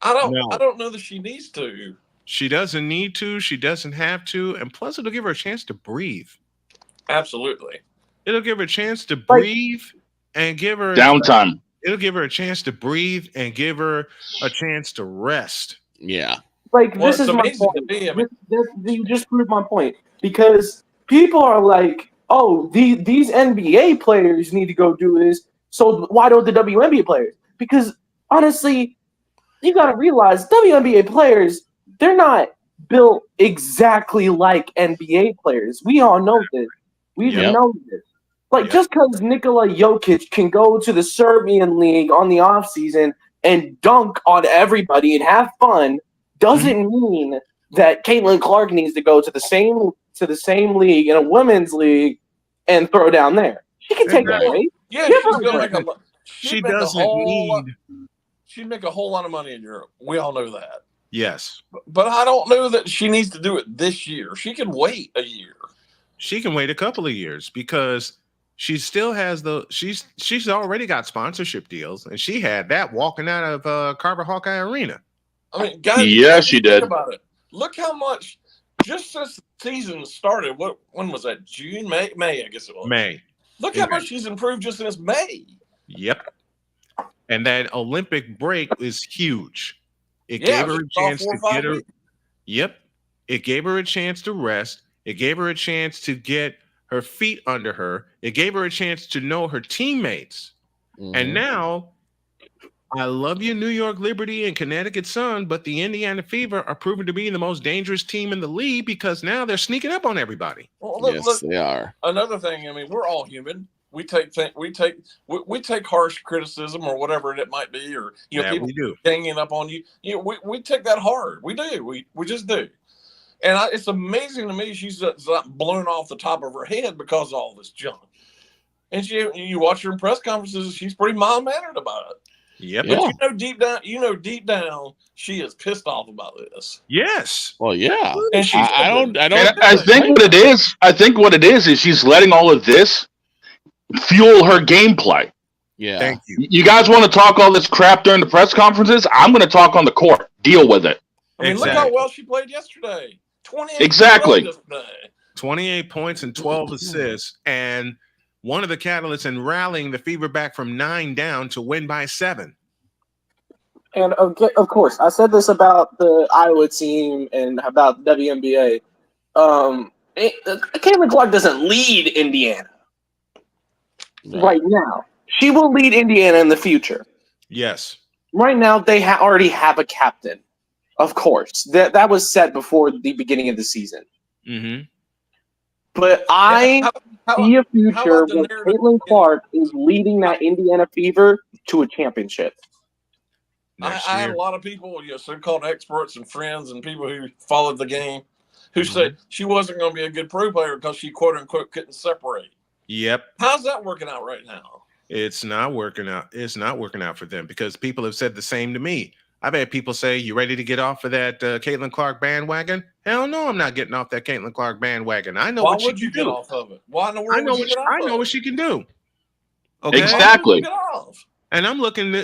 I don't know that she needs to. She doesn't need to. She doesn't have to, and plus, it'll give her a chance to breathe. Absolutely. It'll give her a chance to breathe and give her downtime. It'll give her a chance to breathe and give her a chance to rest. Yeah. This is my point. You just proved my point. Because people are like, oh, these NBA players need to go do this, so why don't the WNBA players? Because honestly, you got to realize WNBA players, they're not built exactly like NBA players. We all know this. We know this. Just because Nikola Jokic can go to the Serbian league on the offseason and dunk on everybody and have fun doesn't mean that Caitlin Clark needs to go to the same league in a women's league and throw down there. She can take a break. Yeah, Give she's her a gonna break. make a. She doesn't need. She'd make a whole lot of money in Europe. We all know that. Yes, but I don't know that she needs to do it this year. She can wait a year. She can wait a couple of years because she still has she's already got sponsorship deals, and she had that walking out of Carver Hawkeye Arena. I mean, guys, yeah, she did. Think about it. Look how much just since the season started. When was that? June, May, I guess it was. May. Look how much she's improved just since May. Yep. And that Olympic break is huge. It gave her a chance to get her. Yep. It gave her a chance to rest. It gave her a chance to get her feet under her. It gave her a chance to know her teammates. And now, I love you, New York Liberty and Connecticut Sun, but the Indiana Fever are proven to be the most dangerous team in the league because now they're sneaking up on everybody. Well, look, they are. Another thing, I mean, we're all human. We take harsh criticism or whatever it might be, or people ganging up on you. We take that hard. We do. We just do. And it's amazing to me she's not blown off the top of her head because of all this junk. And you watch her in press conferences, she's pretty mild mannered about it. Yep. But deep down, she is pissed off about this. Yes. Well, yeah. And I think what it is she's letting all of this fuel her gameplay. Yeah. Thank you. You guys want to talk all this crap during the press conferences? I'm going to talk on the court. Deal with it. I mean, look how well she played yesterday. 28 points and 12 assists, and one of the catalysts in rallying the Fever back from 9 down to win by 7. And of course, I said this about the Iowa team and about WNBA. Caitlin Clark doesn't lead Indiana right now. She will lead Indiana in the future. Yes. Right now, they already have a captain. Of course, that was set before the beginning of the season. Mm-hmm. But I see a future where Caitlin Clark is leading that Indiana Fever to a championship. I had a lot of people, so-called experts and friends and people who followed the game, who said she wasn't going to be a good pro player because she quote unquote couldn't separate. Yep. How's that working out right now? It's not working out. It's not working out for them because people have said the same to me. I've had people say, "You ready to get off of that Caitlin Clark bandwagon?" Hell no, I'm not getting off that Caitlin Clark bandwagon. I know Why what she would can you get do. off of it? Why in the world I know would you get off I know of what it? she can do. Okay? Exactly. Get off. And I'm looking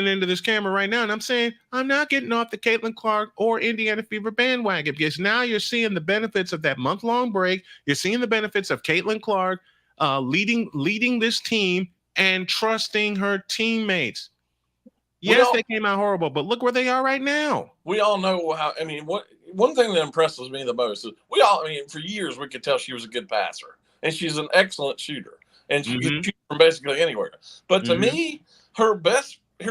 into this camera right now, and I'm saying I'm not getting off the Caitlin Clark or Indiana Fever bandwagon because now you're seeing the benefits of that month-long break. You're seeing the benefits of Caitlin Clark leading this team and trusting her teammates. Yes, they came out horrible, but look where they are right now. We all know how. I mean, one thing that impresses me the most is for years we could tell she was a good passer, and she's an excellent shooter, and she can shoot from basically anywhere. But to me, her best, I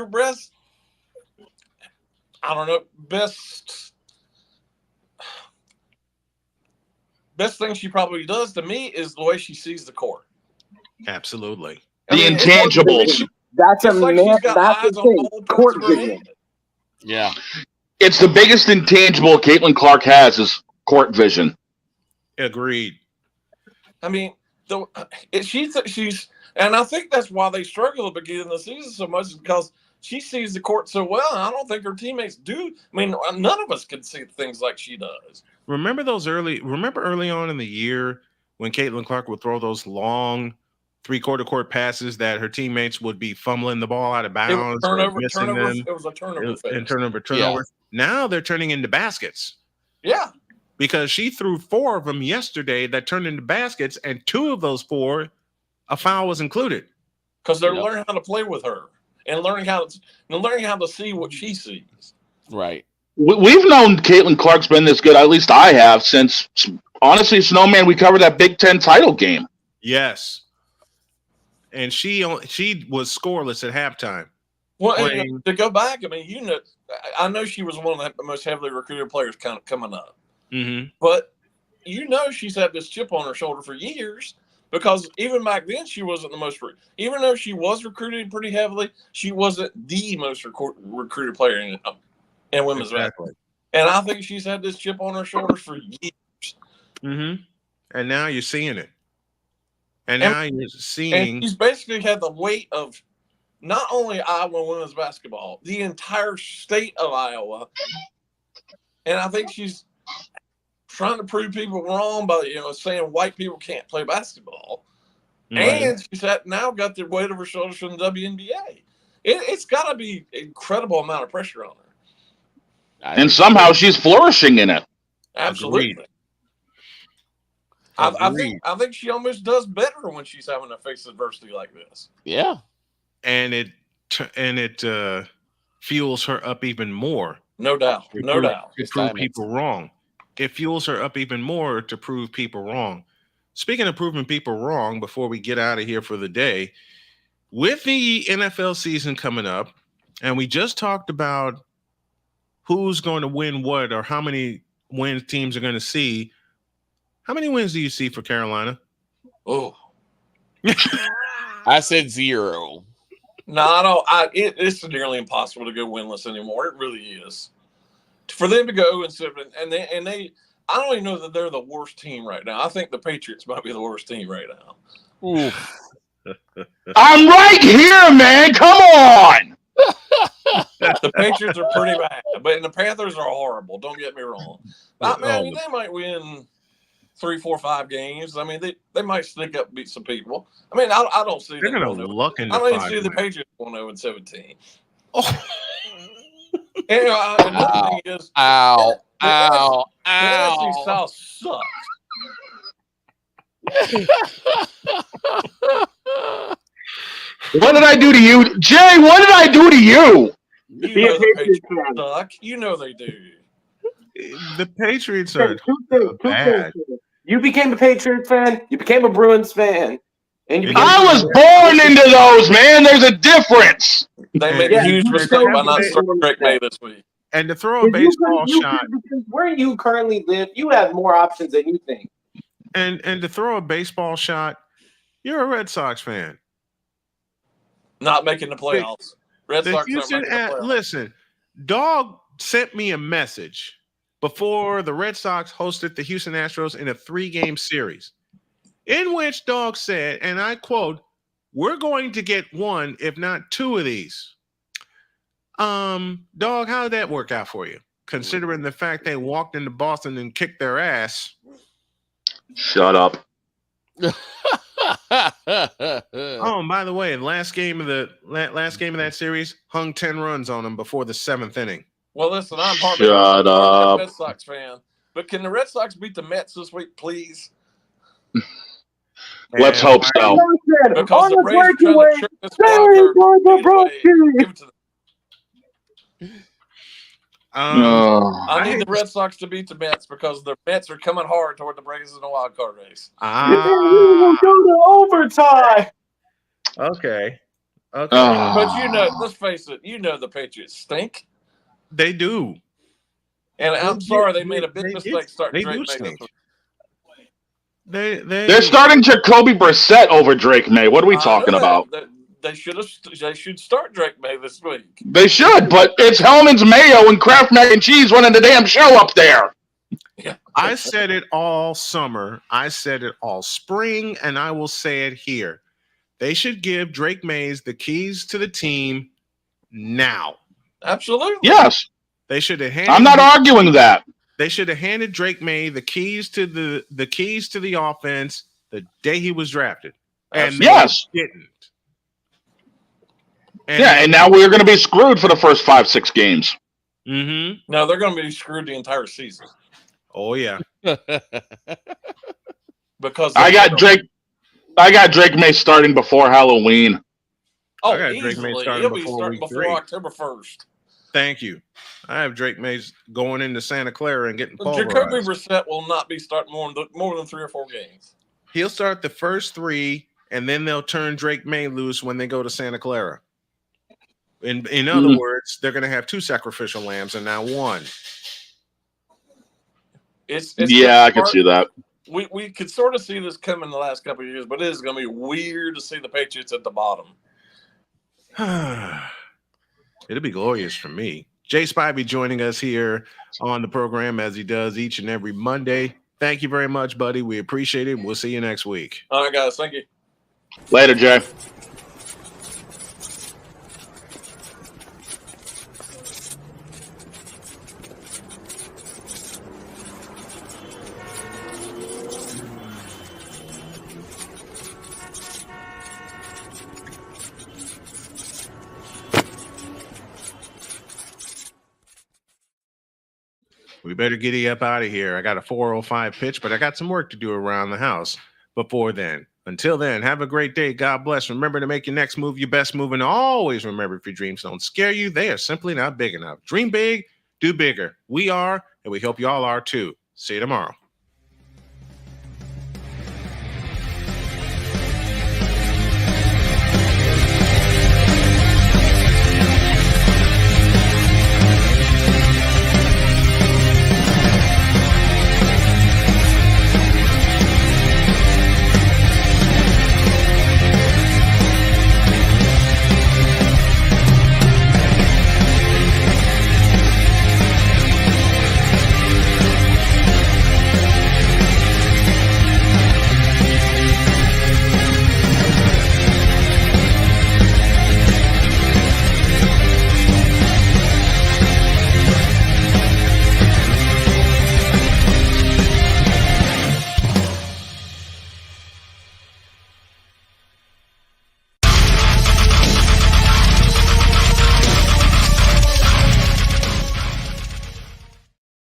don't know, best thing she probably does to me is the way she sees the court. Absolutely. The intangibles. That's It's like she's got eyes on all court parts of her vision. head. Yeah. It's the biggest intangible Caitlin Clark has is court vision. Agreed. I mean, she's, and I think that's why they struggle at the beginning of the season so much, is because she sees the court so well, and I don't think her teammates do. I mean, none of us can see things like she does. Remember early on in the year when Caitlin Clark would throw those long three-quarter court passes that her teammates would be fumbling the ball out of bounds, missing them. It was a turnover phase. And turnover. Yeah. Now they're turning into baskets. Yeah. Because she threw 4 of them yesterday that turned into baskets, and 2 of those 4, a foul was included. Because they're learning how to play with her and learning how to see what she sees. Right. We've known Caitlin Clark's been this good, at least I have, since, honestly, Snowman, we covered that Big Ten title game. Yes. And she was scoreless at halftime. Well, to go back, I mean, I know she was one of the most heavily recruited players coming up. Mm-hmm. But she's had this chip on her shoulder for years Because even back then, she wasn't the most. Even though she was recruited pretty heavily, she wasn't the most recruited player in women's basketball. And I think she's had this chip on her shoulders for years. Mm-hmm. And now you're seeing it. And now you're seeing. And she's basically had the weight of not only Iowa women's basketball, the entire state of Iowa. And I think she's trying to prove people wrong by saying white people can't play basketball. Right. And she's now got the weight of her shoulders from the WNBA. It's got to be an incredible amount of pressure on her. And somehow she's flourishing in it. Absolutely. I think she almost does better when she's having to face adversity like this. Yeah. And it fuels her up even more. No doubt. To prove people wrong. It fuels her up even more to prove people wrong. Speaking of proving people wrong, before we get out of here for the day, with the NFL season coming up, and we just talked about who's going to win what or how many wins teams are going to see. How many wins do you see for Carolina? Oh, I said 0. No, I don't. It's nearly impossible to go winless anymore. It really is. For them to go and they, I don't even know that they're the worst team right now. I think the Patriots might be the worst team right now. Oof. I'm right here, man. Come on. The Patriots are pretty bad, but the Panthers are horrible. Don't get me wrong. They might win 3, 4, 5 games. I mean, they might sneak up and beat some people. I mean, I don't see them. They're going to luck into. I don't even see the Patriots going 0-17. Oh. And, the thing is, ow. The NFC South sucks. What did I do to you, Jay? What did I do to you? You know the Patriots suck. You know they do. The Patriots are bad. You became a Patriots fan. You became a Bruins fan. And I was born into those, man. There's a difference. They made a huge mistake by not starting Drake May this week. And to throw a baseball shot. Where you currently live, you have more options than you think. And to throw a baseball shot, you're a Red Sox fan. Not making the playoffs. Red Sox aren't making the playoffs. Listen, Dog sent me a message before the Red Sox hosted the Houston Astros in a 3-game series, in which Dog said, and I quote, "We're going to get 1, if not 2 of these." Dog, how did that work out for you? Considering the fact they walked into Boston and kicked their ass. Shut up. Oh, and by the way, last game of that series hung 10 runs on them before the 7th inning. Well, listen, I'm part of a Red Sox fan, but can the Red Sox beat the Mets this week, please? Let's hope so. Because the Braves are trying to trick this wild card. Give it to them. I need the Red Sox to beat the Mets because the Mets are coming hard toward the Braves in the wild card race. We will go to overtime. Okay. But let's face it, the Patriots stink. They do. And I'm sorry they made a big mistake starting Drake May. They're starting Jacoby Brissett over Drake May. What are we talking about? They should start Drake May this week. They should, but it's Hellman's Mayo and Kraft Mac and Cheese running the damn show up there. Yeah. I said it all summer. I said it all spring, and I will say it here. They should give Drake Mays the keys to the team now. Absolutely. Yes. They should have handed. I'm not arguing that. They should have handed Drake May the keys to the offense the day he was drafted. And yes. They didn't. And now we're going to be screwed for the first 5-6 games. Mm-hmm. No, they're going to be screwed the entire season. Oh yeah. Because I got Drake May starting before Halloween. Oh, easily. He'll be starting before October 1st. Thank you. I have Drake Mays going into Santa Clara and getting pulverized. Jacoby Brissett will not be starting more than 3 or 4 games. He'll start the first 3, and then they'll turn Drake May loose when they go to Santa Clara. In other words, they're going to have 2 sacrificial lambs and now 1. It's I can see that. we could sort of see this coming the last couple of years, but it is going to be weird to see the Patriots at the bottom. It'll be glorious for me. Jay Spivey joining us here on the program as he does each and every Monday. Thank you very much, buddy. We appreciate it. We'll see you next week. All right, guys. Thank you. Later, Jay. We better giddy up out of here. I got a 4:05 pitch, but I got some work to do around the house before then. Until then, have a great day. God bless. Remember to make your next move your best move. And always remember, if your dreams don't scare you, they are simply not big enough. Dream big, do bigger. We are, and we hope you all are too. See you tomorrow.